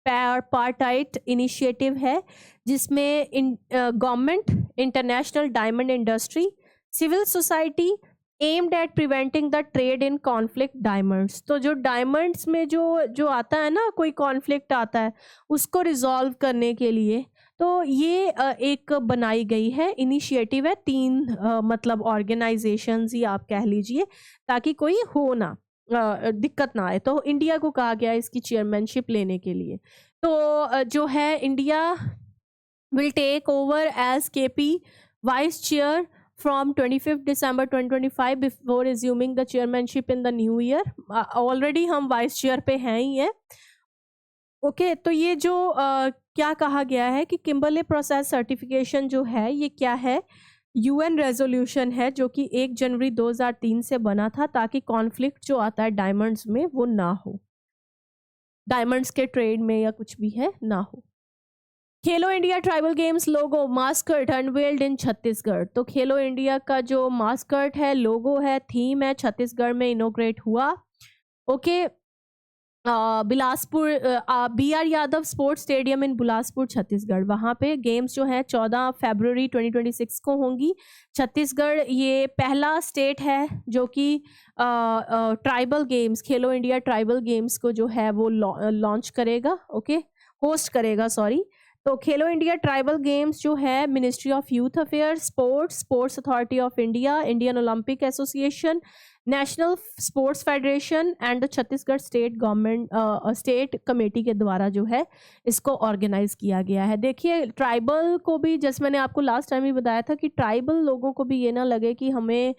Speaker 1: पार्टाइट इनिशिएटिव है जिसमें government, international diamond industry, civil society aimed at preventing the trade in conflict diamonds. तो जो डायमंड्स में जो आता है ना, कोई कॉन्फ्लिक्ट आता है, उसको रिजॉल्व करने के लिए तो ये एक बनाई गई है, इनिशिएटिव है। 3 मतलब ऑर्गेनाइजेशंस ही आप कह लीजिए, ताकि कोई हो ना दिक्कत ना आए। तो इंडिया को कहा गया इसकी चेयरमैनशिप लेने के लिए। तो जो है India will take over as KP vice chair from 25th December 2025 before assuming the chairmanship in the new year. Already हम वाइस चेयर पे हैं ही हैं। ओके, तो ये जो क्या कहा गया है कि किम्बरले प्रोसेस सर्टिफिकेशन जो है ये क्या है, यूएन रेजोल्यूशन है जो कि 1 जनवरी 2003 से बना था ताकि कॉन्फ्लिक्ट जो आता है डायमंड्स में वो ना हो, डायमंड्स के ट्रेड में या कुछ भी है ना हो। खेलो इंडिया ट्राइबल गेम्स लोगो मास्कट अनवेल्ड इन छत्तीसगढ़। तो खेलो इंडिया का जो मास्कट है, लोगो है, थीम है, छत्तीसगढ़ में इनोग्रेट हुआ। Okay, Bilaspur BR Yadav sports stadium इन बिलासपुर छत्तीसगढ़, वहाँ पे गेम्स जो है 14 फरवरी 2026 को होंगी। छत्तीसगढ़ ये पहला स्टेट है जो कि ट्राइबल गेम्स, खेलो इंडिया ट्राइबल गेम्स को जो है वो लॉन्च करेगा, ओके, होस्ट करेगा, सॉरी। तो खेलो इंडिया ट्राइबल गेम्स जो है ministry of youth affairs, sports authority of India, Indian Olympic association, national sports federation and the Chhattisgarh state government state committee के द्वारा जो है इसको ऑर्गेनाइज किया गया है। देखिए, ट्राइबल को भी, जैसे मैंने आपको लास्ट टाइम ही बताया था कि ट्राइबल लोगों को भी ये ना लगे कि हमें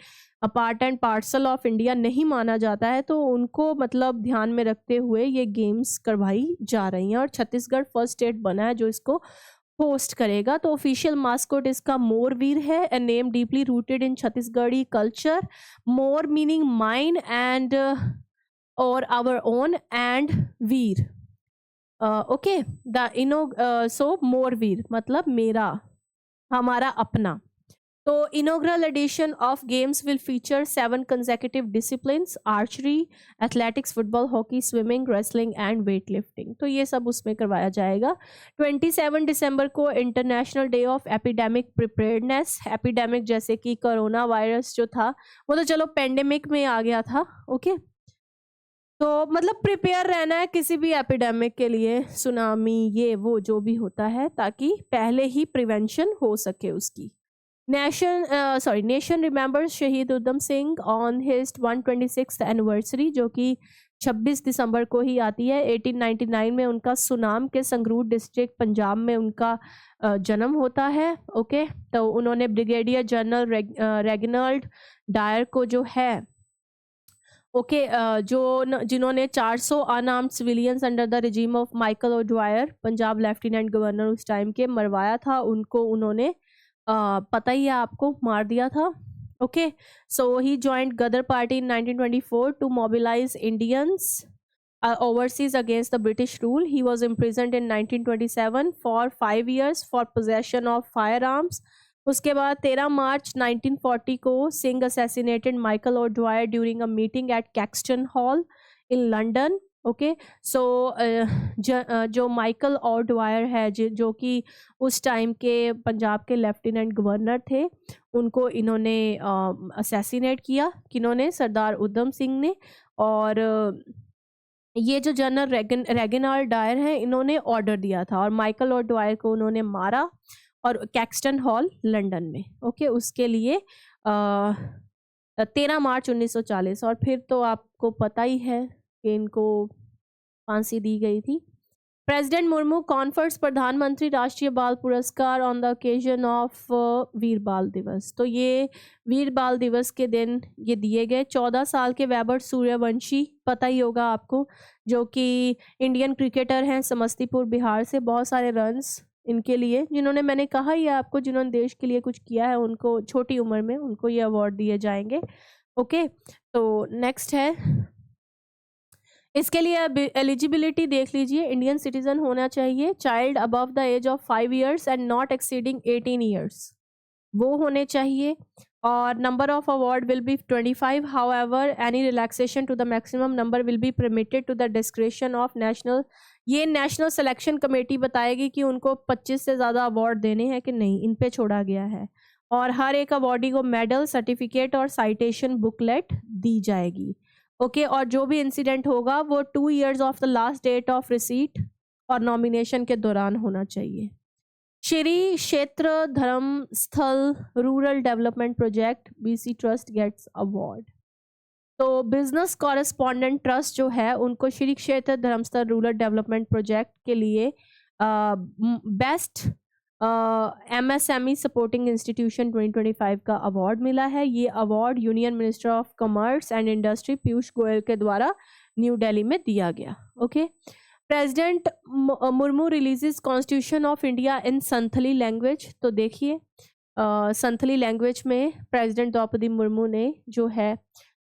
Speaker 1: part and parcel of India नहीं माना जाता है, तो उनको मतलब ध्यान में रखते हुए ये गेम्स करवाई जा रही हैं और छत्तीसगढ़ फर्स्ट स्टेट बना है जो इसको होस्ट करेगा। तो ऑफिशियल मास्कोट इसका मोरवीर है, a name deeply rooted in Chhattisgarhi culture, mor meaning mine and or our own and veer, okay, the so Morveer मतलब मेरा, हमारा अपना। तो inaugural edition of games will feature 7 consecutive disciplines, archery, athletics, football, hockey, swimming, wrestling and weightlifting. तो ये सब उसमें करवाया जाएगा। 27 दिसंबर को international day of epidemic preparedness, epidemic जैसे कि कोरोना वायरस जो था वो तो चलो पेंडेमिक में आ गया था, ओके, तो मतलब प्रिपेयर रहना है किसी भी एपिडेमिक के लिए, सुनामी ये वो जो भी होता है, ताकि पहले ही प्रिवेंशन हो सके उसकी। Nation remembers Shaheed Udham Singh on his 126th anniversary, जो कि 26 दिसंबर को ही आती है। 1899 में उनका सुनाम के संगरूर डिस्ट्रिक्ट पंजाब में उनका जन्म होता है, ओके। तो उन्होंने ब्रिगेडियर जनरल रेगिनाल्ड डायर को जो है, ओके, जिन्होंने 400 unarmoured civilians under the regime of Michael O'Dwyer, Punjab lieutenant governor उस टाइम के, मरवाया था, उनको उन्होंने पता ही है आपको, मार दिया था, okay. So he joined Ghadar party in 1924 to mobilise Indians overseas against the British rule. He was imprisoned in 1927 for 5 years for possession of firearms. उसके बाद 13 मार्च 1940 को Singh assassinated Michael O'Dwyer during a meeting at Caxton Hall in London, okay. So जो Michael O'Dwyer है जो कि उस time के पंजाब के लेफ्टिनेंट गवर्नर थे, उनको इन्होंने असैसिनेट किया, किन्होंने, सरदार उधम सिंह ने। और ये जो जनरल रेगिनाल्ड डायर हैं, इन्होंने ऑर्डर दिया था और माइकल ओडवायर को उन्होंने मारा और कैक्सटन हॉल लंदन में, ओके, उसके लिए 13 मार्च 1940। और फिर तो आपको पता ही है कि इनको फांसी दी गई थी। प्रेसिडेंट मुर्मू कॉन्फर्स प्रधानमंत्री राष्ट्रीय बाल पुरस्कार ऑन द ओकेजन ऑफ वीर बाल दिवस। तो ये वीर बाल दिवस के दिन ये दिए गए। 14 साल के वैभव सूर्यवंशी, पता ही होगा आपको, जो कि इंडियन क्रिकेटर हैं, समस्तीपुर बिहार से, बहुत सारे रन्स इनके लिए, जिन्होंने, मैंने कहा ही आपको, जिन्होंने देश के लिए कुछ किया है, उनको छोटी उम्र में उनको ये अवार्ड दिए जाएंगे, ओके। तो नेक्स्ट है, इसके लिए एलिजिबिलिटी देख लीजिए, इंडियन सिटीजन होना चाहिए, child above the age of 5 years and not exceeding 18 years, वो होने चाहिए। और number of award will be 25, however any relaxation to the maximum number will be permitted to the discretion of national, ये national selection committee बताएगी कि उनको 25 से ज़्यादा अवार्ड देने हैं कि नहीं, इन पे छोड़ा गया है। और हर एक अवार्डी को मेडल, सर्टिफिकेट और साइटेशन बुकलेट दी जाएगी, ओके। और जो भी इंसिडेंट होगा वो 2 years of the last date of receipt और नॉमिनेशन के दौरान होना चाहिए। Shri Kshetra Dharmasthala rural development project BC trust gets award. तो बिजनेस कॉरेस्पॉन्डेंट ट्रस्ट जो है, उनको श्री क्षेत्र धर्मस्थल रूरल डेवलपमेंट प्रोजेक्ट के लिए बेस्ट MSME सपोर्टिंग इंस्टीट्यूशन 2025 का अवार्ड मिला है। ये award union minister of commerce and industry Piyush Goyal के द्वारा न्यू दिल्ली में दिया गया, okay. President Murmu releases constitution of India in Santhali language. तो देखिए संथली लैंग्वेज में प्रेसिडेंट द्रौपदी मुर्मू ने जो है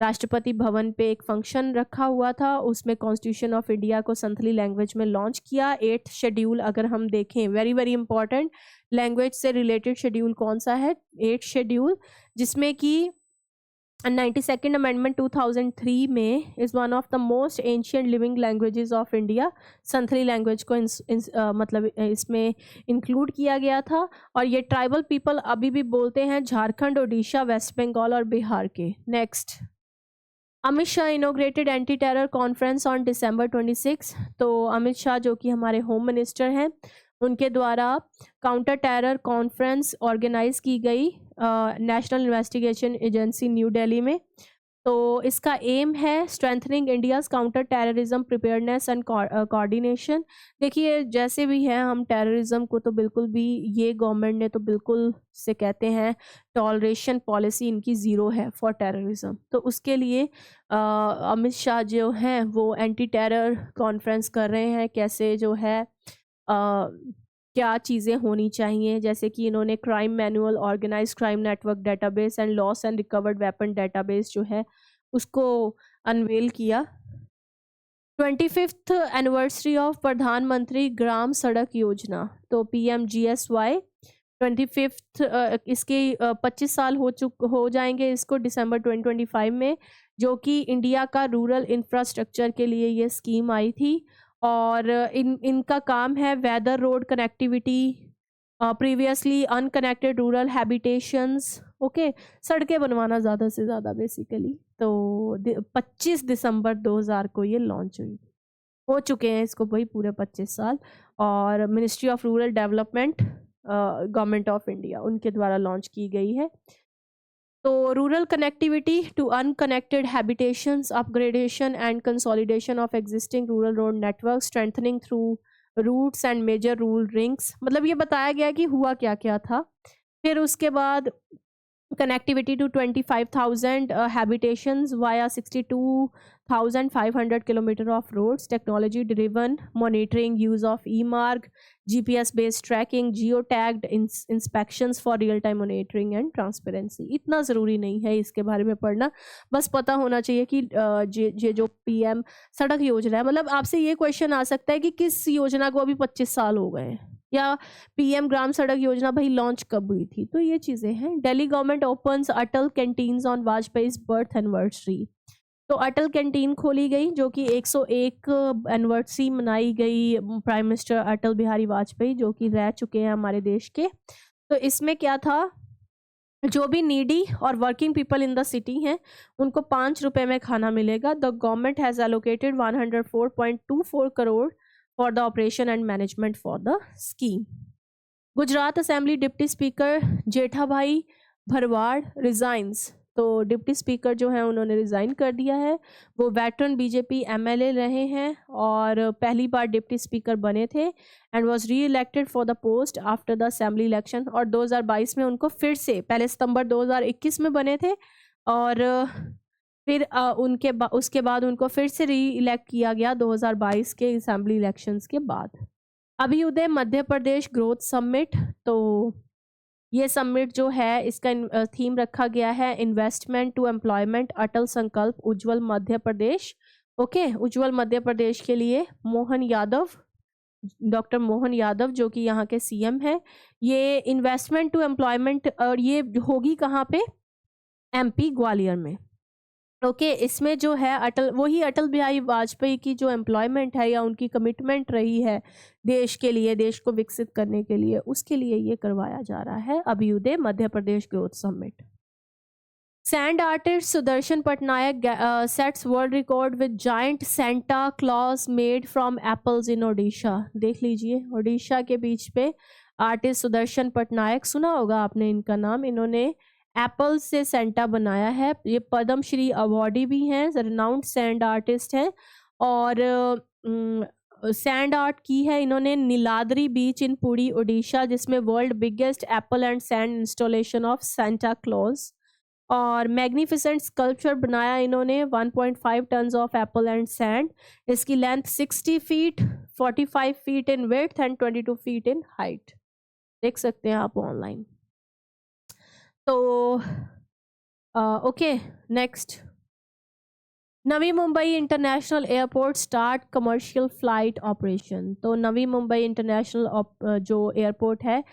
Speaker 1: राष्ट्रपति भवन पे एक फंक्शन रखा हुआ था, उसमें कॉन्स्टिट्यूशन ऑफ इंडिया को संथली लैंग्वेज में लॉन्च किया। 8th शेड्यूल अगर हम देखें, वेरी वेरी इंपॉर्टेंट, लैंग्वेज से रिलेटेड शेड्यूल कौन सा है? 8th शेड्यूल, जिसमें कि 92nd अमेंडमेंट 2003 में is one of the most ancient living languages of India. Santhali language को मतलब इसमें इंक्लूड किया गया था, और ये ट्राइबल पीपल अभी भी बोलते हैं झारखंड, ओडिशा, वेस्ट बंगाल और बिहार के। Next, Amit Shah inaugurated anti terror conference on December 26। तो अमित शाह जो कि हमारे होम मिनिस्टर हैं, उनके द्वारा काउंटर टेरर कॉन्फ्रेंस ऑर्गेनाइज की गई national investigation agency new Delhi में। तो इसका एम है strengthening India's counter terrorism preparedness and coordination. देखिए जैसे भी है, हम टेररिज्म को तो बिल्कुल भी, ये गवर्नमेंट ने तो बिल्कुल से कहते हैं टॉलरेशन पॉलिसी इनकी ज़ीरो है फॉर टेररिज्म। तो उसके लिए अमित शाह जो हैं वो एंटी टेरर कॉन्फ्रेंस कर रहे हैं, कैसे जो है क्या चीज़ें होनी चाहिए, जैसे कि इन्होंने crime manual, organise crime network database and lost and recovered weapon database जो है उसको अनवेल किया। 25th एनिवर्सरी ऑफ प्रधानमंत्री ग्राम सड़क योजना, तो PMGSY 25th इसके 25 साल हो जाएंगे इसको December 2025 में, जो कि इंडिया का रूरल इंफ्रास्ट्रक्चर के लिए ये स्कीम आई थी। और इनका काम है weather road connectivity, previously unconnected rural habitations, okay, सड़कें बनवाना ज़्यादा से ज़्यादा बेसिकली। तो 25 दिसंबर 2000 को ये लॉन्च हुई, हो चुके हैं इसको भाई पूरे 25 साल। और ministry of rural development, government of India, उनके द्वारा लॉन्च की गई है। तो rural connectivity to unconnected habitations, upgradation and consolidation of existing rural road network, strengthening through routes and major rural rings. मतलब ये बताया गया कि हुआ क्या क्या था। फिर उसके बाद connectivity to 25,000 habitations via 62,500 kilometer of roads, technology driven monitoring, use of eMark, GPS based tracking, geotagged inspections for real time monitoring and transparency। इतना ज़रूरी नहीं है इसके बारे में पढ़ना, बस पता होना चाहिए कि ये जो PM सड़क योजना है, मतलब आपसे ये क्वेश्चन आ सकता है कि किस योजना को अभी 25 साल हो गए हैं, या PM ग्राम सड़क योजना भाई लॉन्च कब हुई थी। तो ये चीज़ें हैं। Delhi government opens Atal canteens on Vajpayee's birth anniversary. तो अटल कैंटीन खोली गई, जो कि 101 एनिवर्सरी मनाई गई प्राइम मिनिस्टर अटल बिहारी वाजपेयी, जो कि रह चुके हैं हमारे देश के। तो इसमें क्या था, जो भी नीडी और working people in the city हैं उनको 5 रुपये में खाना मिलेगा। The government has allocated 104.24 crore for the operation and management for the scheme। Gujarat assembly deputy speaker Jethabhai Bharwad resigns. तो डिप्टी स्पीकर जो है उन्होंने रिज़ाइन कर दिया है। वो वेटरन BJP MLA रहे हैं और पहली बार डिप्टी स्पीकर बने थे एंड वाज री elected for the post after the assembly election. और 2022 में उनको फिर से, पहले सितंबर 2021 में बने थे और फिर उसके बाद उनको फिर से री इलेक्ट किया गया 2022 के असेंबली इलेक्शंस के बाद। Abhyuday Madhya Pradesh growth summit. तो ये समिट जो है इसका थीम रखा गया है इन्वेस्टमेंट टू एम्प्लॉयमेंट अटल संकल्प उज्जवल मध्य प्रदेश। ओके, उज्जवल मध्य प्रदेश के लिए मोहन यादव, डॉक्टर मोहन यादव जो कि यहाँ के CM है, ये इन्वेस्टमेंट टू एम्प्लॉयमेंट, और ये होगी कहाँ पे, MP ग्वालियर में। ओके, इसमें जो है वही अटल बिहारी वाजपेयी की जो एम्प्लॉयमेंट है या उनकी कमिटमेंट रही है देश के लिए, देश को विकसित करने के लिए, उसके लिए ये करवाया जा रहा है Abhyudaya Madhya Pradesh growth summit. Sand artist Sudarsan Pattnaik sets world record with giant Santa Claus made from apples in Odisha. देख लीजिए, ओडिशा के बीच पे आर्टिस्ट सुदर्शन पटनायक, सुना होगा आपने इनका नाम, इन्होंने एप्पल से सेंटा बनाया है। ये पद्मश्री अवार्डी भी हैं, रिनाउंड सैंड आर्टिस्ट हैं। और सैंड आर्ट की है इन्होंने नीलाद्री बीच इन पुरी ओडिशा, जिसमें world biggest apple and sand installation of Santa Claus और मैग्निफिसेंट स्कल्पचर बनाया इन्होंने 1.5 tons of apple and sand. इसकी length 60 feet, 45 feet in width and 22 feet in height. देख सकते हैं आप ऑनलाइन। तो okay, next, Navi Mumbai international airport start commercial flight operation. तो नवी मुंबई इंटरनेशनल जो एयरपोर्ट है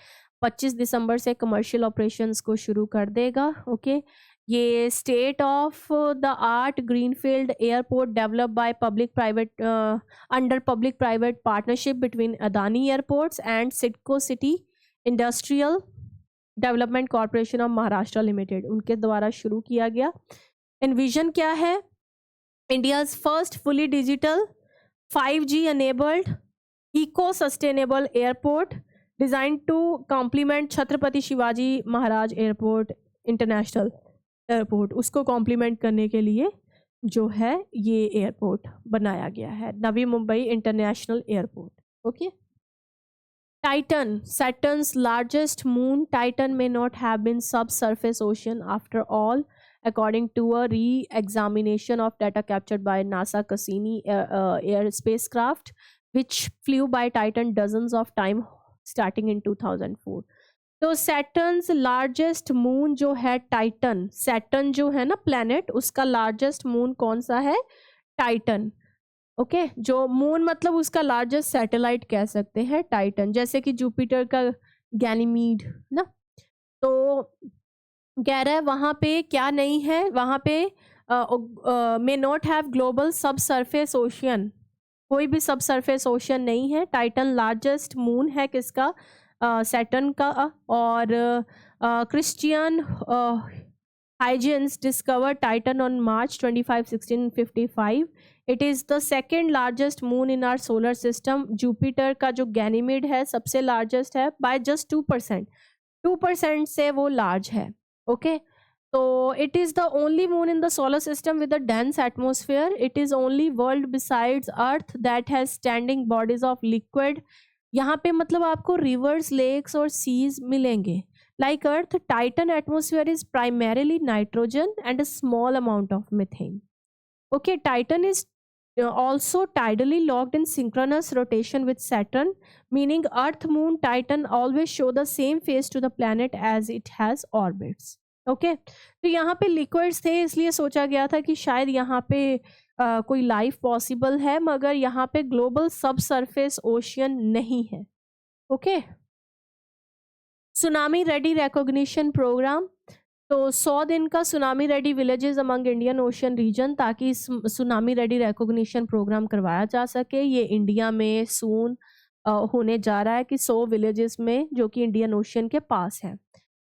Speaker 1: 25 दिसंबर से कमर्शियल ऑपरेशंस को शुरू कर देगा। ओके, ये state of the art greenfield airport develop by public private under public private partnership between Adani airports and CIDCO city industrial development corporation of Maharashtra limited, उनके द्वारा शुरू किया गया। एनविजन क्या है? India's first fully digital 5G enabled eco-sustainable airport designed to complement Chhatrapati Shivaji Maharaj airport international airport, उसको complement करने के लिए जो है ये एयरपोर्ट बनाया गया है, Navi Mumbai international airport. Okay, Titan, Saturn's largest moon, Titan may not have been subsurface ocean after all, according to a re-examination of data captured by NASA Cassini air spacecraft, which flew by Titan dozens of times starting in 2004. तो Saturn's largest moon जो है Titan, Saturn जो है ना planet, उसका largest moon कौन सा है? टाइटन। ओके, जो मून मतलब उसका लार्जेस्ट सैटेलाइट कह सकते हैं टाइटन, जैसे कि जुपिटर का गैनीमीड ना। तो कह रहा है वहाँ पे क्या नहीं है, वहाँ पे मे नॉट हैव ग्लोबल सब सरफेस ओशियन, कोई भी सब सरफेस ओशियन नहीं है। टाइटन लार्जेस्ट मून है किसका? सैटर्न का। और Christian Huygens discover Titan on March 25, 1655। It is the second largest moon in our solar system. Jupiter का जो गैनीमेड है सबसे लार्जेस्ट है बाय जस्ट 2%, 2% से वो लार्ज है। ओके, तो it is the only moon in the solar system with a dense atmosphere. It is only world besides earth that has standing bodies of liquid. यहाँ पे मतलब आपको रिवर्स, लेक्स और seize मिलेंगे। Like earth, Titan atmosphere is primarily nitrogen and a small amount of methane. Okay, Titan is also tidally locked in synchronous rotation with Saturn, meaning Earth, Moon, Titan always show the same face to the planet as it has orbits. Okay, तो यहाँ पे liquids थे इसलिए सोचा गया था कि शायद यहाँ पे कोई लाइफ पॉसिबल है, मगर यहाँ पे ग्लोबल सब सरफेस ओशियन नहीं है। Okay, tsunami ready recognition programme. तो 100 दिन का tsunami ready villages among Indian Ocean region, ताकि सुनामी रेडी रिकॉग्निशन प्रोग्राम करवाया जा सके। ये इंडिया में सून होने जा रहा है कि 100 विलेजेस में जो कि इंडियन ओशन के पास है।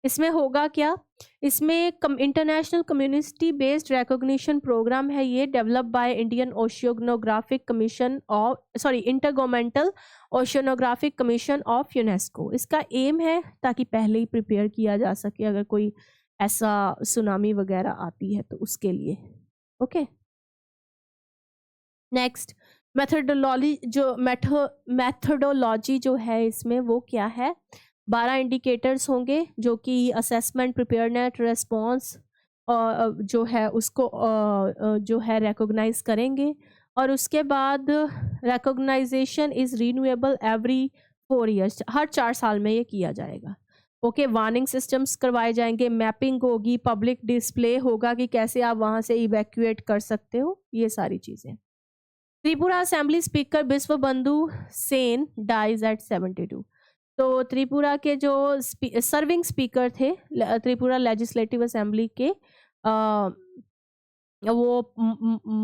Speaker 1: इसमें होगा क्या? इसमें international community based recognition programme है ये, develop by Indian oceanographic commission of intergovernmental oceanographic commission of UNESCO. इसका एम है ताकि पहले ही प्रिपेयर किया जा सके अगर कोई ऐसा सुनामी वगैरह आती है तो उसके लिए। ओके, नेक्स्ट, मेथोडोलॉजी जो है इसमें वो क्या है? 12 इंडिकेटर्स होंगे जो कि असेसमेंट, प्रिपेयरनेस, रेस्पॉन्स जो है उसको जो है रिकॉग्नाइज करेंगे। और उसके बाद recognition is renewable every 4 years, हर 4 साल में ये किया जाएगा। ओके, वार्निंग सिस्टम्स करवाए जाएंगे, मैपिंग होगी, पब्लिक डिस्प्ले होगा कि कैसे आप वहाँ से इवैक्यूएट कर सकते हो, ये सारी चीज़ें। Tripura assembly speaker Biswabandhu Sen dies at 72। तो त्रिपुरा के जो सर्विंग स्पीकर थे त्रिपुरा लेजिस्लेटिव असेंबली के, वो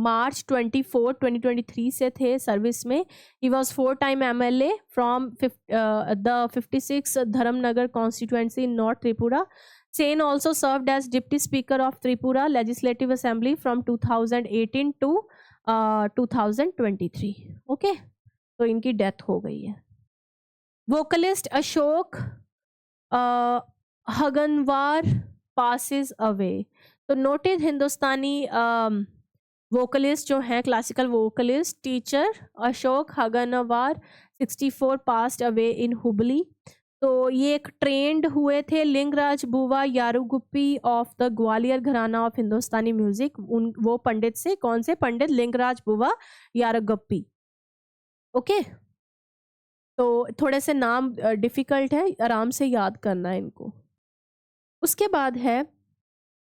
Speaker 1: March 24, 2023 से थे सर्विस में। He was 4 time MLA from the 56 Dharmanagar constituency in north Tripura. Sen also served as deputy speaker of Tripura legislative assembly from 2018 to 2023। Okay, तो इनकी डेथ हो गई है। Vocalist Ashok Huganavar passes away. तो नोटेड हिंदुस्तानी वोकलिस्ट जो हैं, classical vocalist teacher Ashok Huganavar 64 passed away in Hubli. तो ये एक ट्रेंड हुए थे लिंगराज बुवा यारुगुप्पी ऑफ द ग्वालियर घराना ऑफ हिंदुस्तानी म्यूजिक, उन वो पंडित से, कौन से पंडित? लिंगराज बुवा यारुगुप्पी। ओके, तो थोड़े से नाम डिफिकल्ट है, आराम से याद करना है इनको। उसके बाद है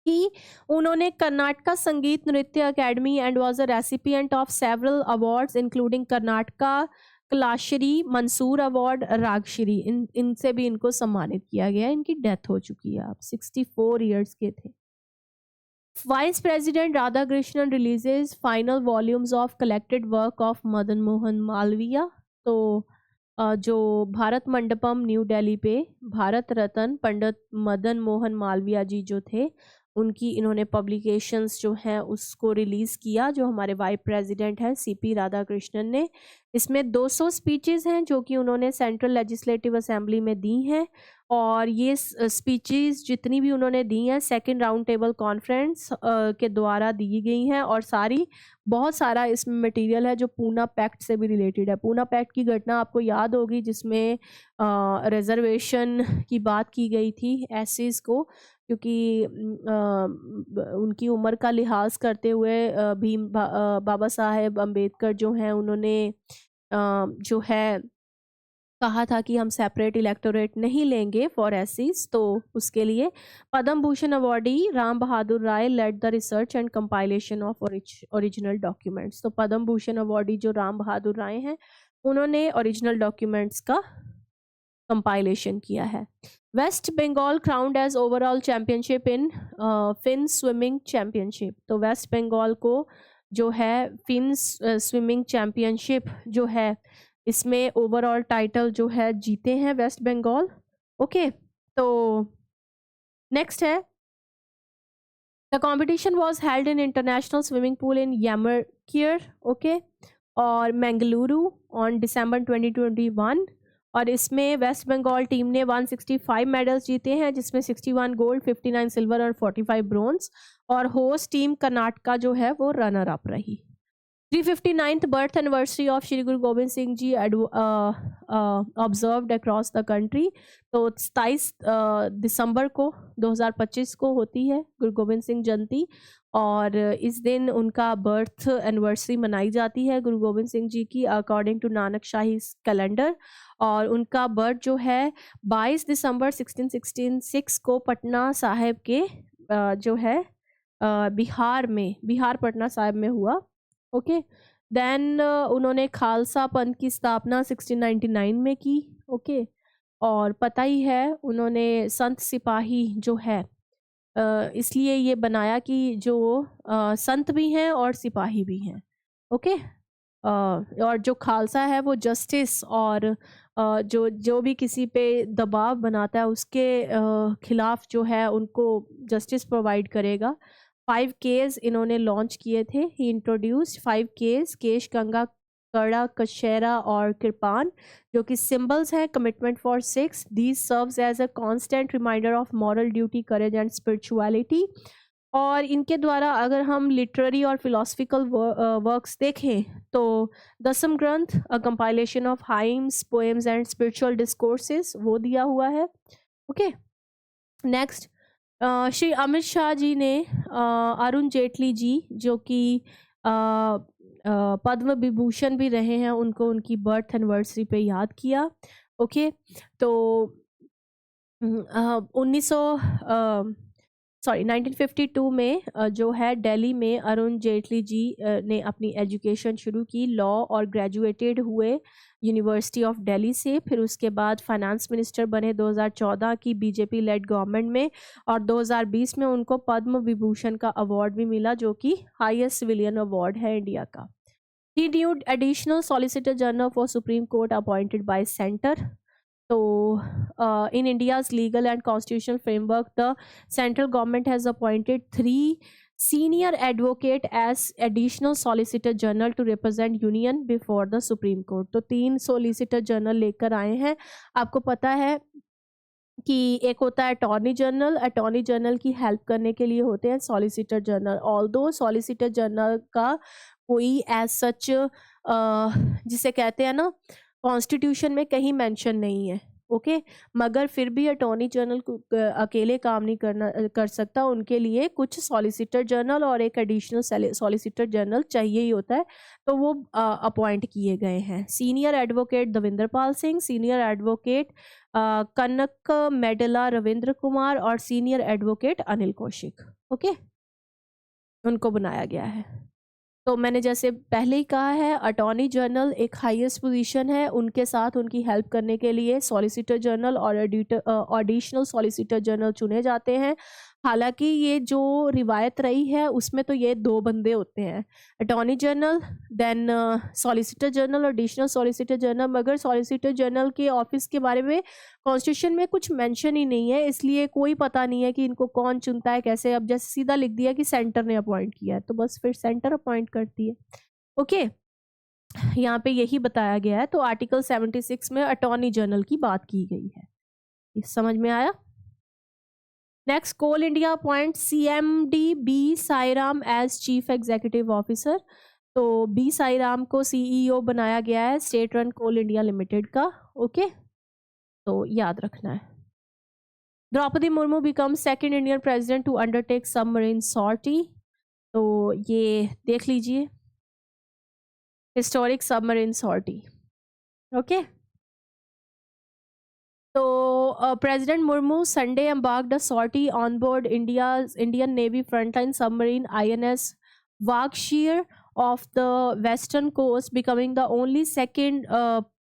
Speaker 1: कि उन्होंने Karnataka Sangeet Nritya academy and was a recipient of several awards including Karnataka Kalashree, Mansur award, Ragashree, इनसे भी इनको सम्मानित किया गया। इनकी डेथ हो चुकी है, आप 64 ईयर्स के थे। Vice president Radhakrishnan releases final volumes of collected work of Madan Mohan Malviya. तो जो भारत मंडपम न्यू दिल्ली पे भारत रत्न पंडित मदन मोहन मालवीय जी जो थे, उनकी इन्होंने पब्लिकेशंस जो हैं उसको रिलीज़ किया, जो हमारे वाइस प्रेसिडेंट हैं सीपी राधाकृष्णन ने। इसमें 200 स्पीचेस हैं जो कि उन्होंने सेंट्रल लेजिस्लेटिव असेंबली में दी हैं, और ये स्पीचेस जितनी भी उन्होंने दी हैं सेकंड राउंड टेबल कॉन्फ्रेंस के द्वारा दी गई हैं, और सारी बहुत सारा इसमें मटेरियल है जो पूना पैक्ट से भी रिलेटेड है। पूना पैक्ट की घटना आपको याद होगी, जिसमें रिजर्वेशन की बात की गई थी एससीज को, क्योंकि उनकी उम्र का लिहाज करते हुए बाबा साहेब अम्बेडकर जो हैं उन्होंने जो है कहा था कि हम सेपरेट इलेक्टोरेट नहीं लेंगे फॉर एससीज। तो उसके लिए Padma Bhushan awardee Ram Bahadur Rai led the research and compilation of original documents. तो पद्म भूषण अवॉर्डी जो राम बहादुर राय हैं, उन्होंने ओरिजिनल डॉक्यूमेंट्स का कंपाइलेशन किया है। West Bengal crowned as overall championship in fin swimming championship. तो वेस्ट बंगाल को जो है फिन स्विमिंग चैंपियनशिप जो है, इसमें ओवरऑल टाइटल जो है जीते हैं वेस्ट बंगाल। ओके, तो नेक्स्ट है the competition was held in international swimming pool in यामरकियर, ओके, और मैंगलुरु ऑन दिसंबर 2021। और इसमें वेस्ट बंगाल टीम ने 165 मेडल्स जीते हैं, जिसमें 61 गोल्ड, 59 सिल्वर और 45 ब्रोंज। और होस्ट टीम कर्नाटका जो है वो रनर अप रही। 359th birth anniversary of Shri Guru Gobind Singh ji observed across the country. तो 27 दिसंबर को 2025 को होती है गुरु गोबिंद सिंह जयंती, और इस दिन उनका बर्थ एनिवर्सरी मनाई जाती है गुरु गोबिंद सिंह जी की according to Nanakshahi calendar. और उनका बर्थ जो है 22 दिसंबर 1666 को पटना साहिब के जो है बिहार पटना साहिब में हुआ। ओके, देन उन्होंने खालसा पंथ की स्थापना 1699 में की। ओके, और पता ही है उन्होंने संत सिपाही जो है इसलिए ये बनाया कि जो संत भी हैं और सिपाही भी हैं। ओके, और जो खालसा है वो जस्टिस और जो भी किसी पे दबाव बनाता है उसके खिलाफ जो है उनको जस्टिस प्रोवाइड करेगा। 5 केस इन्होंने लॉन्च किए थे। ही इंट्रोड्यूस्ड 5 केस, केश, गंगा, कड़ा, कशेरा और कृपान, जो कि सिंबल्स हैं commitment for 6। These serves as a constant reminder of moral duty, courage and spirituality. और इनके द्वारा अगर हम लिटरेरी और फिलोसफिकल वर्क्स देखें तो दसम ग्रंथ, a compilation of hymns, poems and spiritual discourses, वो दिया हुआ है। ओके, नेक्स्ट श्री अमित शाह जी ने अरुण जेटली जी जो कि पद्म विभूषण भी रहे हैं, उनको उनकी बर्थ एनिवर्सरी पे याद किया। ओके, तो 1952 में जो है दिल्ली में अरुण जेटली जी ने अपनी एजुकेशन शुरू की, लॉ, और ग्रेजुएटेड हुए यूनिवर्सिटी ऑफ दिल्ली से। फिर उसके बाद फाइनेंस मिनिस्टर बने 2014 की बीजेपी लेड गवर्नमेंट में, और 2020 में उनको पद्म विभूषण का अवार्ड भी मिला, जो कि हाईएस्ट सिविलियन अवार्ड है इंडिया का। ही ड्यूड additional solicitor general for supreme court appointed by centre. तो in India's legal and constitutional framework, the central government has appointed 3 senior advocate as additional solicitor general to represent union before the Supreme Court. तो 3 solicitor general लेकर आए हैं। आपको पता है कि एक होता है अटॉर्नी जनरल, अटॉर्नी जनरल की हेल्प करने के लिए होते हैं solicitor general. Although solicitor general का कोई एज सच जिसे कहते हैं ना कॉन्स्टिट्यूशन में कहीं मेंशन नहीं है। ओके। मगर फिर भी अटॉर्नी जनरल अकेले काम नहीं कर सकता, उनके लिए कुछ सॉलिसिटर जनरल और एक एडिशनल सॉलिसिटर जनरल चाहिए ही होता है, तो वो अपॉइंट किए गए हैं। Senior advocate Davinder Pal Singh, senior advocate कनक मेडला रविंद्र कुमार और senior advocate Anil Kaushik, okay, उनको बनाया गया है। तो मैंने जैसे पहले ही कहा है, अटॉर्नी जनरल एक हाईएस्ट पोजीशन है, उनके साथ उनकी हेल्प करने के लिए सॉलिसिटर जनरल और एडिशनल सॉलिसिटर जनरल चुने जाते हैं। हालांकि ये जो रिवायत रही है उसमें तो ये 2 बंदे होते हैं, attorney general then solicitor general और एडिशनल सॉलिसिटर जनरल, मगर सॉलिसिटर जनरल के ऑफिस के बारे में कॉन्स्टिट्यूशन में कुछ मेंशन ही नहीं है, इसलिए कोई पता नहीं है कि इनको कौन चुनता है कैसे। अब जैसे सीधा लिख दिया कि सेंटर ने अपॉइंट किया है, तो बस फिर सेंटर अपॉइंट करती है, ओके। यहाँ पे यही बताया गया है। तो आर्टिकल 76 में अटॉर्नी जनरल की बात की गई है, ये समझ में आया। Next, coal India appoint CMD B Sairam as chief executive officer. तो बी साईराम को CEO बनाया गया है state run coal India limited का, ओके, तो याद रखना है। Droupadi Murmu become second Indian president to undertake submarine sortie. तो ये देख लीजिए, हिस्टोरिक सबमरीन सॉर्टी, ओके। तो president Murmu Sunday embarked a sortie on board Indian Navy frontline submarine INS Wakshir of the western coast, becoming the only second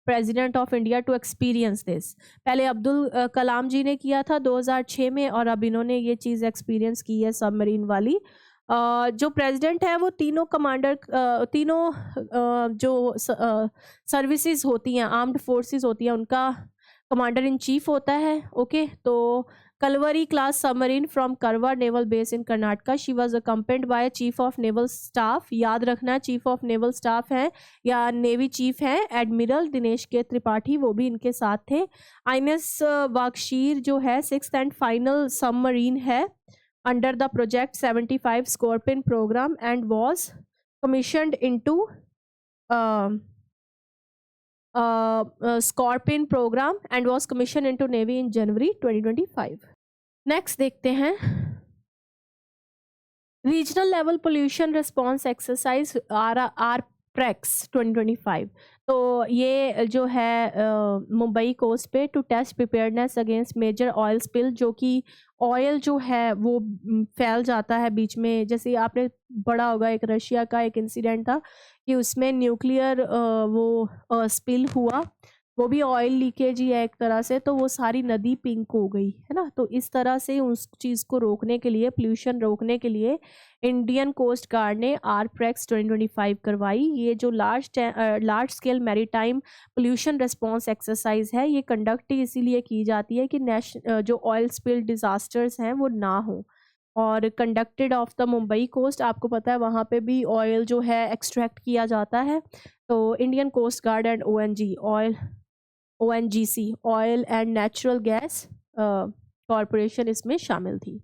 Speaker 1: president of India to experience this. पहले अब्दुल कलाम जी ने किया था 2006 में, और अब इन्होंने ये चीज़ एक्सपीरियंस की है सबमरीन वाली। जो प्रेसिडेंट है वो तीनों कमांडर, तीनों जो सर्विसेज होती हैं, आर्म्ड फोर्सेस होती हैं, उनका कमांडर इन चीफ होता है, ओके। तो कलवरी क्लास सबमरीन फ्रॉम करवा naval base in Karnataka, she was accompanied by chief of naval staff. याद रखना, चीफ ऑफ नेवल स्टाफ है या नेवी चीफ है एडमिरल दिनेश के त्रिपाठी, वो भी इनके साथ थे। INS वाकशीर जो है 6th एंड फाइनल सबमरीन है under the project 75 Scorpene programme and was commissioned into Scorpion program and was commissioned into Navy in January 2025. Next देखते हैं, regional level pollution response exercise RPREX 2025। तो ये जो है मुंबई कोस्ट पे to test preparedness against major oil spill, जो कि oil जो है वो फैल जाता है बीच में। जैसे आपने पढ़ा होगा, एक रशिया का एक इंसिडेंट था कि उसमें न्यूक्लियर वो स्पिल हुआ, वो भी ऑयल लीकेज ही है एक तरह से, तो वो सारी नदी पिंक हो गई है ना। तो इस तरह से उस चीज़ को रोकने के लिए, पोल्यूशन रोकने के लिए इंडियन कोस्ट गार्ड ने RPREX 2025 करवाई। ये जो large scale maritime pollution response exercise है, ये कंडक्ट इसीलिए की जाती है कि जो ऑयल स्पिल डिजास्टर्स हैं वो ना हो, और conducted off the Mumbai coast. आपको पता है वहाँ पे भी ऑयल जो है एक्सट्रैक्ट किया जाता है। तो Indian coast guard and ONGC oil and natural gas corporation इसमें शामिल थी।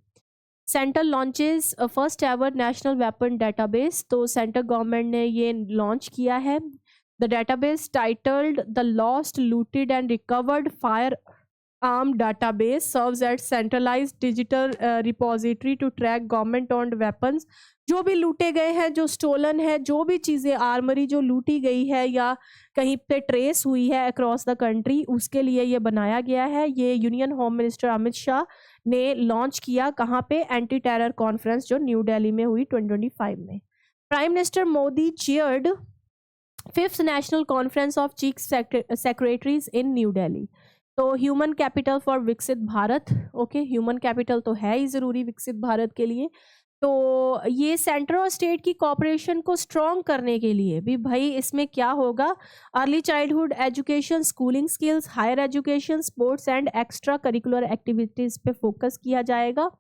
Speaker 1: Centre launches first ever national weapon database. तो सेंटर गवर्नमेंट ने ये लॉन्च किया है। The database titled the lost looted and recovered firearm database serves at centralised digital repository to track government owned weapons. जो भी लूटे गए हैं, जो स्टोलन है, जो भी चीज़ें आर्मरी जो लूटी गई है या कहीं पे ट्रेस हुई है अक्रॉस द कंट्री, उसके लिए ये बनाया गया है। ये union home minister Amit Shah ने लॉन्च किया, कहाँ पे, एंटी टेरर कॉन्फ्रेंस जो न्यू दिल्ली में हुई 2025 में। Prime minister Modi chaired 5th national conference of chief secretaries in new Delhi. तो ह्यूमन कैपिटल फॉर विकसित भारत, ओके, ह्यूमन कैपिटल तो है ही ज़रूरी विकसित भारत के लिए। तो ये सेंटर और स्टेट की कोऑपरेशन को स्ट्रॉन्ग करने के लिए भी भाई इसमें क्या होगा, early childhood education, schooling skills, higher education, sports and extra curricular activities पे फोकस किया जाएगा।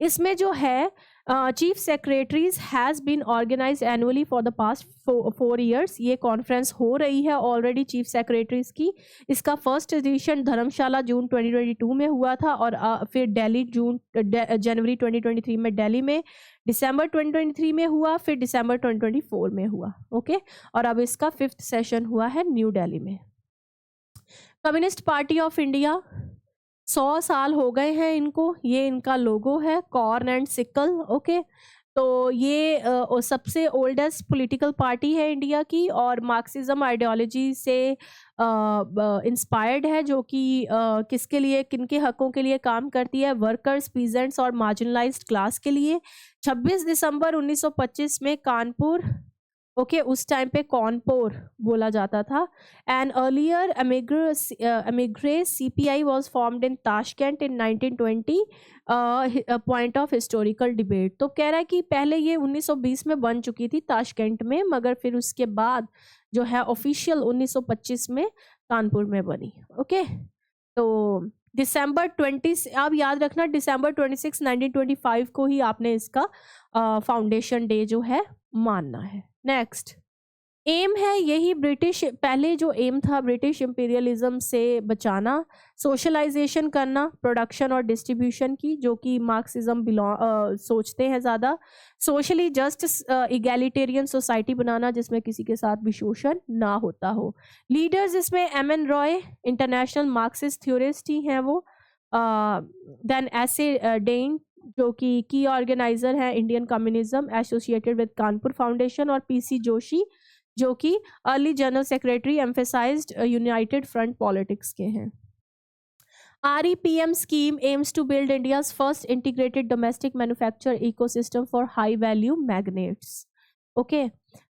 Speaker 1: इसमें जो है chief secretaries has been organise annually for the past 4 years। ये कॉन्फ्रेंस हो रही है ऑलरेडी चीफ सेक्रेटरीज की। इसका फर्स्ट एडिशन धर्मशाला जून 2022 में हुआ था, और फिर दिल्ली जनवरी 2023 में दिल्ली में, दिसंबर 2023 में हुआ, फिर दिसंबर 2024 में हुआ, ओके। और अब इसका 5th सेशन हुआ है न्यू दिल्ली में। कम्युनिस्ट पार्टी ऑफ इंडिया, 100 साल हो गए हैं इनको, ये इनका लोगो है, कॉर्न एंड सिकल। ओके, तो ये सबसे ओल्डेस्ट पॉलिटिकल पार्टी है इंडिया की और मार्क्सिज्म आइडियोलॉजी से इंस्पायर्ड है, जो कि किसके लिए, किनके हकों के लिए काम करती है, वर्कर्स, पीजेंट्स और मार्जिनलाइज्ड क्लास के लिए। 26 दिसंबर 1925 में कानपुर, ओके, उस टाइम पे कानपुर बोला जाता था। And earlier émigré CPI was formed in Tashkent in 1920, point of historical debate. तो कह रहा है कि पहले ये 1920 में बन चुकी थी ताशकंद में, मगर फिर उसके बाद जो है ऑफिशियल 1925 में कानपुर में बनी। ओके, तो दिसंबर 20, आप याद रखना दिसंबर 26 1925 को ही आपने इसका फाउंडेशन डे जो है मानना है। नेक्स्ट एम है, यही ब्रिटिश, पहले जो एम था ब्रिटिश इंपीरियलिज्म से बचाना, सोशलाइजेशन करना, प्रोडक्शन और डिस्ट्रीब्यूशन की, जो कि मार्क्सिज्म सोचते हैं ज़्यादा, सोशली जस्ट इगैलिटेरियन सोसाइटी बनाना जिसमें किसी के साथ भी शोषण ना होता हो। लीडर्स इसमें M N. Roy, international Marxist theorist ही हैं वो। देन एसे डेन, जो कि की ऑर्गेनाइजर है Indian communism associated with Kanpur foundation, और पीसी जोशी, जो कि early general secretary emphasised United front politics के हैं। REPM scheme aims to build India's first integrated domestic manufacture ecosystem for high value magnets. Okay,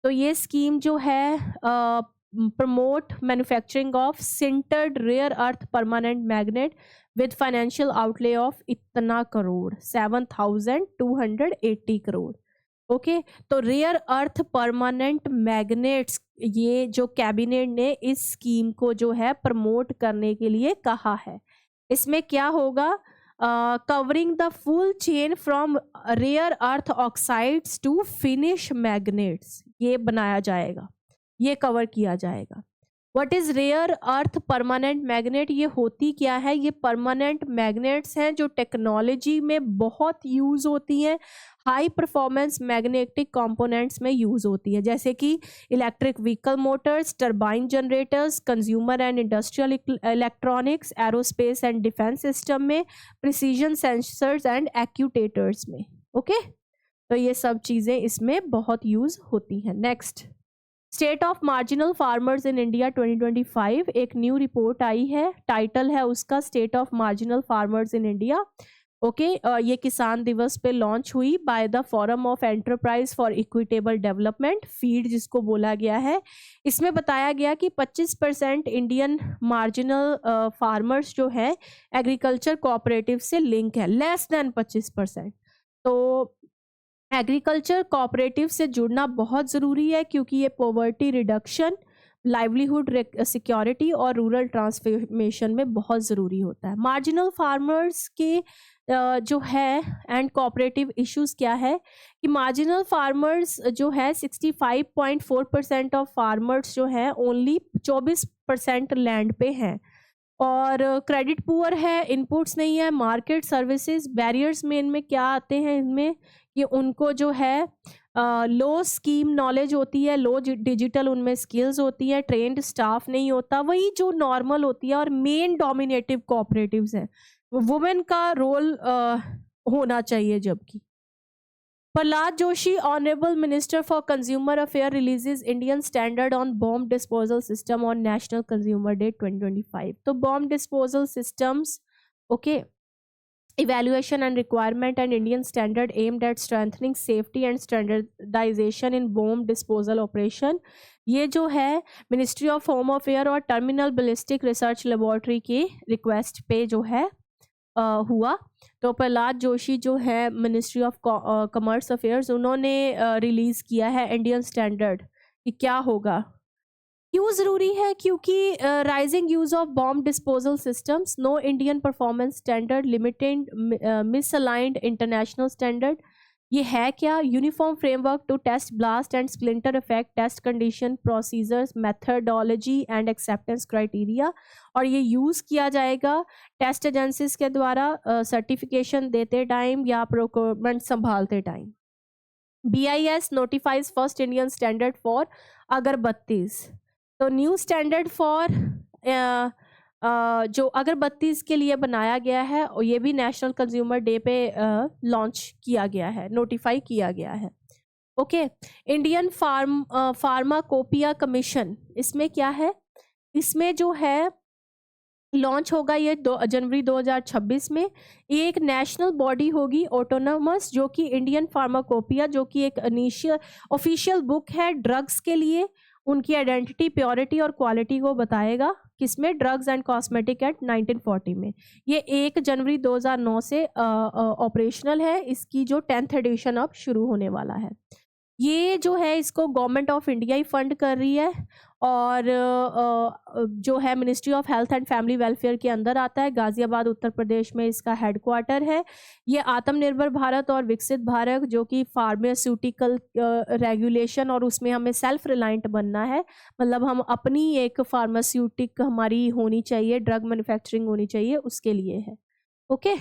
Speaker 1: तो ये स्कीम जो है promote manufacturing of sintered rare earth permanent magnet with financial outlay of इतना crore, 7,280 crore. Okay, तो rare earth permanent magnets, ये जो cabinet ने इस स्कीम को जो है प्रमोट करने के लिए कहा है। इसमें क्या होगा, covering the full chain from rare earth oxides to finish magnets, ये बनाया जाएगा, ये कवर किया जाएगा। What is rare earth permanent magnet, ये होती क्या है, ये परमानेंट मैग्नेट्स हैं जो टेक्नोलॉजी में बहुत यूज होती हैं, हाई परफॉर्मेंस मैग्नेटिक कंपोनेंट्स में यूज होती है, जैसे कि electric vehicle Motors, turbine generators, consumer and industrial electronics, aerospace and defence system में, प्रिसीजन सेंसर्स एंड एक्यूटेटर्स में। ओके, तो ये सब चीजें इसमें बहुत यूज होती हैं। Next, state of marginal farmers in India 2025, एक न्यू रिपोर्ट आई है, टाइटल है उसका state of marginal farmers in India. Okay, ये किसान दिवस पे लॉन्च हुई by the forum of enterprise for equitable development, feed जिसको बोला गया है। इसमें बताया गया कि 25% इंडियन मार्जिनल फार्मर्स जो है एग्रीकल्चर कोऑपरेटिव से लिंक है, लेस देन 25%। तो एग्रीकल्चर कोऑपरेटिव से जुड़ना बहुत ज़रूरी है, क्योंकि ये पॉवर्टी रिडक्शन, लाइवलीहुड सिक्योरिटी और रूरल ट्रांसफॉर्मेशन में बहुत ज़रूरी होता है। मार्जिनल फार्मर्स के जो है एंड कोऑपरेटिव इश्यूज क्या है कि मार्जिनल फार्मर्स जो है 65.4% ऑफ फार्मर्स जो है ओनली 24% लैंड पे हैं, और क्रेडिट पुअर है, इनपुट्स नहीं है, मार्केट सर्विसेज बैरियर्स में इनमें क्या आते हैं, इनमें कि उनको जो है लो स्कीम नॉलेज होती है, लो डिजिटल उनमें स्किल्स होती है, ट्रेंड स्टाफ नहीं होता, वही जो नॉर्मल होती है, और मेन डोमिनेटिव कोऑपरेटिव्स हैं, वुमेन का रोल होना चाहिए। जबकि Prahlad Joshi, honourable minister for consumer affair, releases Indian standard on bomb disposal system on national consumer day 2025। तो bomb disposal systems, okay, evaluation and requirement and Indian standard aimed at strengthening safety and standardization in bomb disposal operation, ये जो है ministry of home affair और terminal ballistic research laboratory के request पे जो है हुआ। तो प्रहलाद जोशी जो है मिनिस्ट्री ऑफ कॉमर्स अफेयर्स, उन्होंने रिलीज किया है इंडियन स्टैंडर्ड कि क्या होगा। क्यों ज़रूरी है, क्योंकि rising use of bomb disposal systems, no Indian performance standard, limited misaligned international standard, ये है क्या, uniform framework to test blast and splinter effect, test condition, procedures, methodology and acceptance criteria, और ये यूज़ किया जाएगा टेस्ट एजेंसीज के द्वारा certification देते टाइम या प्रोक्योरमेंट संभालते time. BIS notifies first Indian standard for अगरबत्तीज। तो न्यू स्टैंडर्ड फॉर जो अगरबत्ती के लिए बनाया गया है, और ये भी नेशनल कंज्यूमर डे पे लॉन्च किया गया है, नोटिफाई किया गया है। ओके, इंडियन फार्माकोपिया कमीशन, इसमें क्या है, इसमें जो है लॉन्च होगा ये जनवरी 2026 में। ये एक नेशनल बॉडी होगी ऑटोनोमस, जो कि इंडियन फार्माकोपिया, जो कि एक ऑफिशियल बुक है ड्रग्स के लिए, उनकी आइडेंटिटी, प्योरिटी और क्वालिटी को बताएगा। किसमें? ड्रग्स एंड कॉस्मेटिक एक्ट 1940 में। ये 1 जनवरी 2009 से ऑपरेशनल है। इसकी जो 10th एडिशन अब शुरू होने वाला है। ये जो है इसको government of India he fund कर रही है, और जो है ministry of health and family welfare के अंदर आता है। गाजियाबाद उत्तर प्रदेश में इसका हेडक्वार्टर है। ये आत्मनिर्भर भारत और विकसित भारत, जो कि फार्मास्यूटिकल रेगुलेशन, और उसमें हमें सेल्फ रिलायंट बनना है, मतलब हम अपनी एक फार्मास्यूटिक हमारी होनी चाहिए, ड्रग मैन्युफैक्चरिंग होनी चाहिए, उसके लिए है। Okay,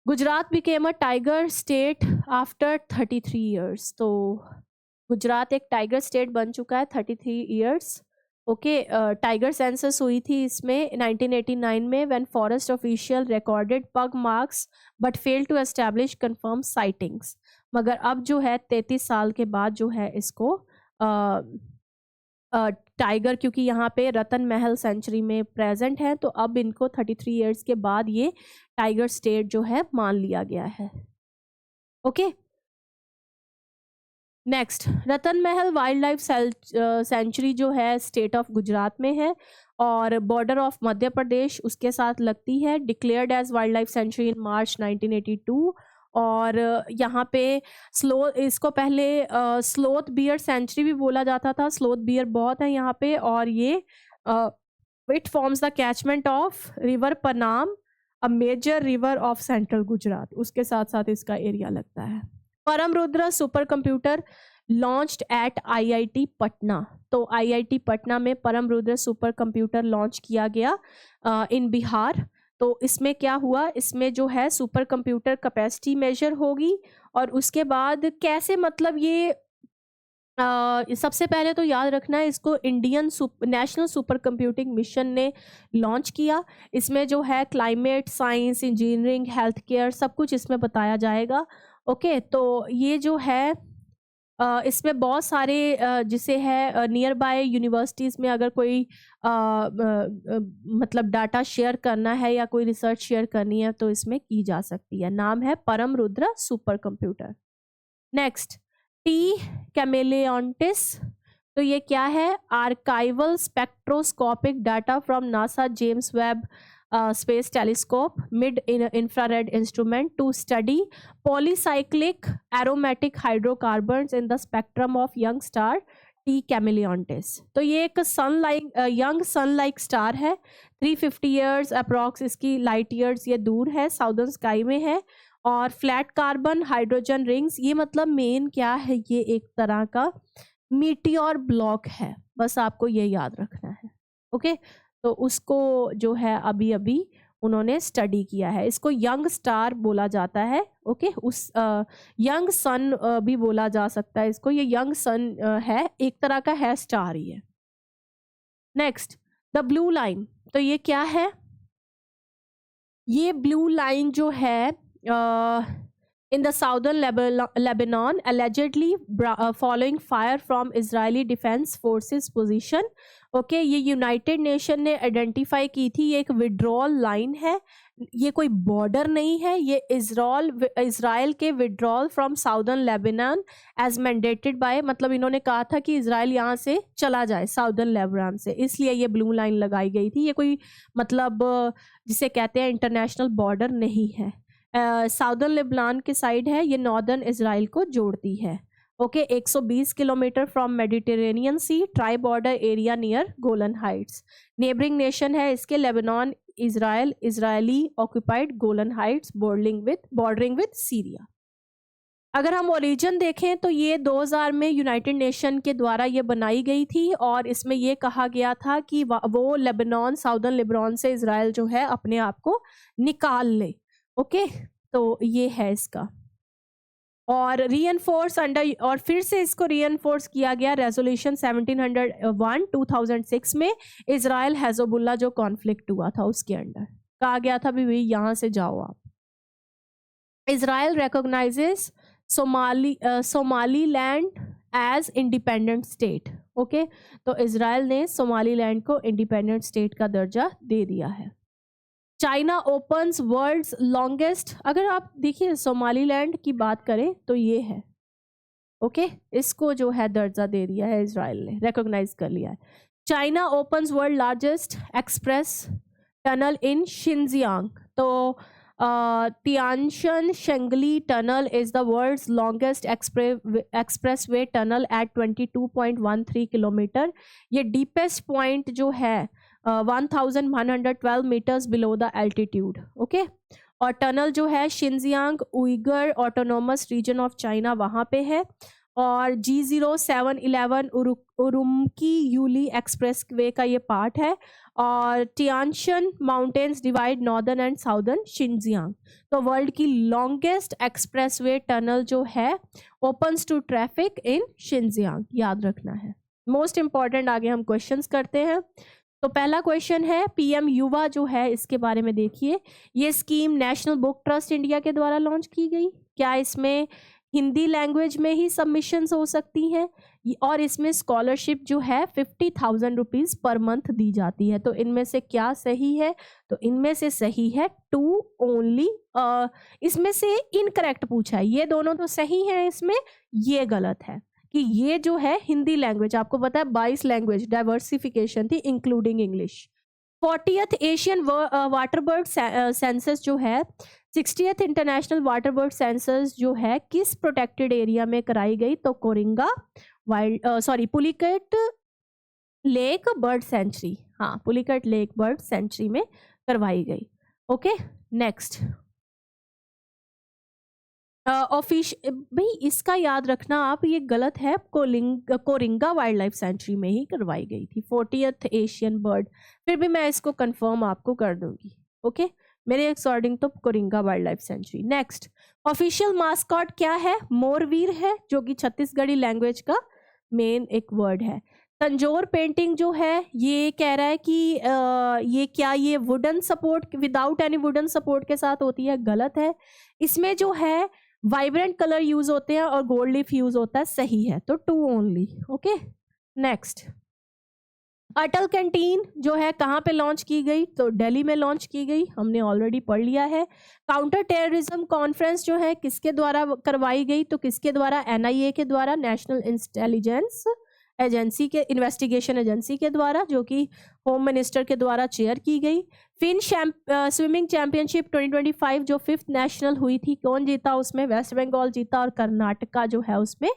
Speaker 1: Gujarat became a tiger state after 33 years. तो गुजरात एक टाइगर स्टेट बन चुका है 33 ईयर्स। ओके, टाइगर सेंसस हुई थी इसमें 1989 में, when forest official recorded pug marks but fail to establish confirm sightings. मगर अब जो है 33 साल के बाद जो है इसको टाइगर, क्योंकि यहाँ पे रतन महल सेंचुरी में प्रेजेंट है, तो अब इनको 33 ईयर्स के बाद ये टाइगर स्टेट जो है मान लिया गया है। ओके, नेक्स्ट, रतन महल वाइल्ड लाइफ सेंचुरी जो है स्टेट ऑफ गुजरात में है, और बॉर्डर ऑफ मध्य प्रदेश उसके साथ लगती है। Declared as wildlife sanctuary in March 1982। और यहाँ पे इसको पहले स्लोथ बियर सेंचुरी भी बोला जाता था। स्लोथ बियर बहुत है यहाँ पे, और ये it forms the catchment of river Panam, a major river of central Gujarat, उसके साथ साथ इसका एरिया लगता है। Param Rudra supercomputer launched at IIT Patna. तो IIT पटना में परम रुद्र सुपर कंप्यूटर लॉन्च किया गया इन बिहार। तो इसमें क्या हुआ, इसमें जो है सुपर कंप्यूटर कैपेसिटी मेजर होगी, और उसके बाद कैसे, मतलब ये सबसे पहले तो याद रखना है इसको Indian national super computing mission ने लॉन्च किया। इसमें जो है climate science, engineering, health care, सब कुछ इसमें बताया जाएगा। ओके, तो ये जो है इसमें बहुत सारे जिसे है नियर बाय यूनिवर्सिटीज़ में अगर कोई मतलब डाटा शेयर करना है या कोई रिसर्च शेयर करनी है तो इसमें की जा सकती है। नाम है Param Rudra supercomputer. Next, T Chamaeleontis. तो ये क्या है? Archival spectroscopic data from NASA James Webb space telescope mid infrared instrument to study polycyclic aromatic hydrocarbons in the spectrum of young star T Cameloontis। तो ये एक यंग सन लाइक स्टार है। 350 years approx इसकी light years ये दूर है, southern sky में है, और फ्लैट कार्बन हाइड्रोजन रिंग्स। ये मतलब मेन क्या है, ये एक तरह का मीटियोर ब्लॉक है, बस आपको ये याद रखना है। ओके, तो उसको जो है अभी अभी उन्होंने स्टडी किया है। इसको यंग स्टार बोला जाता है। ओके, उस यंग सन भी बोला जा सकता है इसको। ये यंग सन है, एक तरह का है, स्टार ही है। Next, the blue line. तो ये क्या है? ये ब्लू लाइन जो है in the southern Lebanon, allegedly following fire from Israeli Defense Forces position। Okay, ये यूनाइटेड नेशन ने आइडेंटिफाई की थी, ये एक विड्रॉल लाइन है, ये कोई बॉर्डर नहीं है, ये इज़राइल के withdrawal from southern Lebanon as mandated by, मतलब इन्होंने कहा था कि इज़राइल यहाँ से चला जाए साउदर्न लेबनान से, इसलिए ये ब्लू लाइन लगाई गई थी। ये कोई मतलब जिसे कहते हैं इंटरनेशनल बॉर्डर नहीं है। साउदर्न लेबनान के साइड है, ये नॉर्दर्न इज़राइल को जोड़ती है। ओके, 120 kilometre from Mediterranean Sea, tri border area near Golan Heights. Neighbouring nation है इसके Lebanon, Israel, Israeli occupied Golan Heights bordering with Syria. अगर हम ओरिजिन देखें तो ये 2000 में यूनाइटेड नेशन के द्वारा ये बनाई गई थी, और इसमें ये कहा गया था कि वो लेबनान, साउदर्न लेबनान से इज़राइल जो है अपने आप को निकाल ले। ओके, तो ये है इसका। और रीएनफोर्स अंडर, और फिर से इसको रीएनफोर्स किया गया रेजोल्यूशन 1701 2006 में इजराइल हेजोबुल्ला जो कॉन्फ्लिक्ट हुआ था उसके अंडर कहा गया था भी भाई यहाँ से जाओ आप। Israel recognises Somaliland as independent state. Okay, तो इजराइल ने सोमालीलैंड को इंडिपेंडेंट स्टेट का दर्जा दे दिया है। चाइना ओपन्स वर्ल्ड्स लॉन्गेस्ट, अगर आप देखिए सोमालीलैंड की बात करें तो ये है, ओके, इसको जो है दर्जा दे दिया है इजराइल ने, रिकॉग्नाइज कर लिया है। China opens world largest express tunnel in Xinjiang, तो Tianshan Shengli tunnel is the world's longest expressway tunnel at 22.13 kilometre. ये डीपेस्ट पॉइंट जो है 1112 metres below the altitude. Okay, और टनल जो है Xinjiang Uyghur autonomous region of China वहाँ पे है। और G0711 उरुमकी यूली एक्सप्रेस वे का ये पार्ट है। और Tianshan mountains divide northern and southern Xinjiang. तो वर्ल्ड की लॉन्गेस्ट एक्सप्रेसवे टनल जो है opens to traffic in Xinjiang, याद रखना है। मोस्ट इंपॉर्टेंट, आगे हम क्वेश्चंस करते हैं। तो पहला क्वेश्चन है पीएम युवा जो है इसके बारे में देखिए, ये scheme national book trust India के द्वारा लॉन्च की गई। क्या इसमें हिंदी लैंग्वेज में ही सबमिशंस हो सकती हैं, और इसमें स्कॉलरशिप जो है 50,000 रुपीज़ पर मंथ दी जाती है। तो इनमें से क्या सही है, तो इनमें से सही है 2 ओनली। इसमें से इनकरेक्ट पूछा है, ये दोनों तो सही हैं, इसमें ये गलत है कि ये जो है हिंदी लैंग्वेज, आपको पता है 22 लैंग्वेज डाइवर्सिफिकेशन थी including English. 40th Asian water bird census जो है, 60th international water bird census जो है किस प्रोटेक्टेड एरिया में कराई गई, तो Coringa Pulicat lake bird sanctuary, हाँ पुलिकट लेक बर्ड सेंचुरी में करवाई गई। ओके, नेक्स्ट भाई इसका याद रखना आप, ये गलत है, कोरिंगा वाइल्ड लाइफ सेंचुरी में ही करवाई गई थी 40th एशियन बर्ड, फिर भी मैं इसको कंफर्म आपको कर दूंगी। ओके, मेरे अकॉर्डिंग तो Coringa wildlife sanctuary. Next, official mascot क्या है, मोरवीर है, जो कि छत्तीसगढ़ी लैंग्वेज का मेन एक वर्ड है। तंजोर पेंटिंग जो है ये कह रहा है कि ये wooden support, without any wooden support के साथ होती है, गलत है। इसमें जो है वाइब्रेंट कलर यूज होते हैं और गोल्ड लीफ यूज होता है, सही है, तो 2 ओनली। ओके, नेक्स्ट, अटल कैंटीन जो है कहाँ पे लॉन्च की गई, तो दिल्ली में लॉन्च की गई, हमने ऑलरेडी पढ़ लिया है। काउंटर टेररिज्म कॉन्फ्रेंस जो है किसके द्वारा करवाई गई, तो किसके द्वारा, NIA के द्वारा, नेशनल इंटेलिजेंस एजेंसी के, इन्वेस्टिगेशन एजेंसी के द्वारा, जो कि होम मिनिस्टर के द्वारा चेयर की गई। फिन स्विमिंग चैंपियनशिप 2025 जो 5th नेशनल हुई थी, कौन जीता उसमें, वेस्ट बंगाल जीता, और कर्नाटका जो है उसमें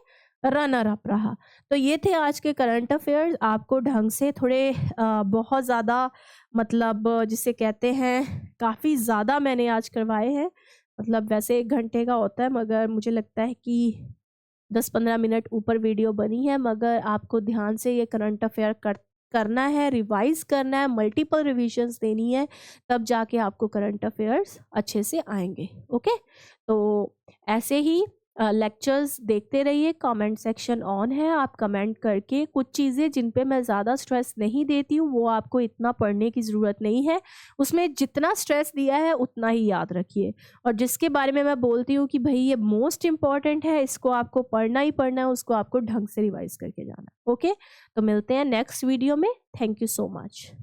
Speaker 1: रनर अप रहा। तो ये थे आज के करंट अफेयर्स, आपको ढंग से थोड़े बहुत ज़्यादा, मतलब जिसे कहते हैं काफ़ी ज़्यादा मैंने आज करवाए हैं, मतलब वैसे 1 घंटे का होता है, मगर मुझे लगता है कि 10-15 मिनट ऊपर वीडियो बनी है, मगर आपको ध्यान से ये करंट अफेयर करना है, रिवाइज करना है, मल्टीपल रिविजन्स देनी है, तब जाके आपको करंट अफेयर्स अच्छे से आएंगे। ओके, तो ऐसे ही लेक्चर्स देखते रहिए, कमेंट सेक्शन ऑन है, आप कमेंट करके कुछ चीज़ें जिन पे मैं ज़्यादा स्ट्रेस नहीं देती हूँ वो आपको इतना पढ़ने की ज़रूरत नहीं है, उसमें जितना स्ट्रेस दिया है उतना ही याद रखिए, और जिसके बारे में मैं बोलती हूँ कि भाई ये मोस्ट इम्पॉर्टेंट है, इसको आपको पढ़ना ही पढ़ना है, उसको आपको ढंग से रिवाइज करके जाना। ओके, तो मिलते हैं नेक्स्ट वीडियो में। Thank you so much.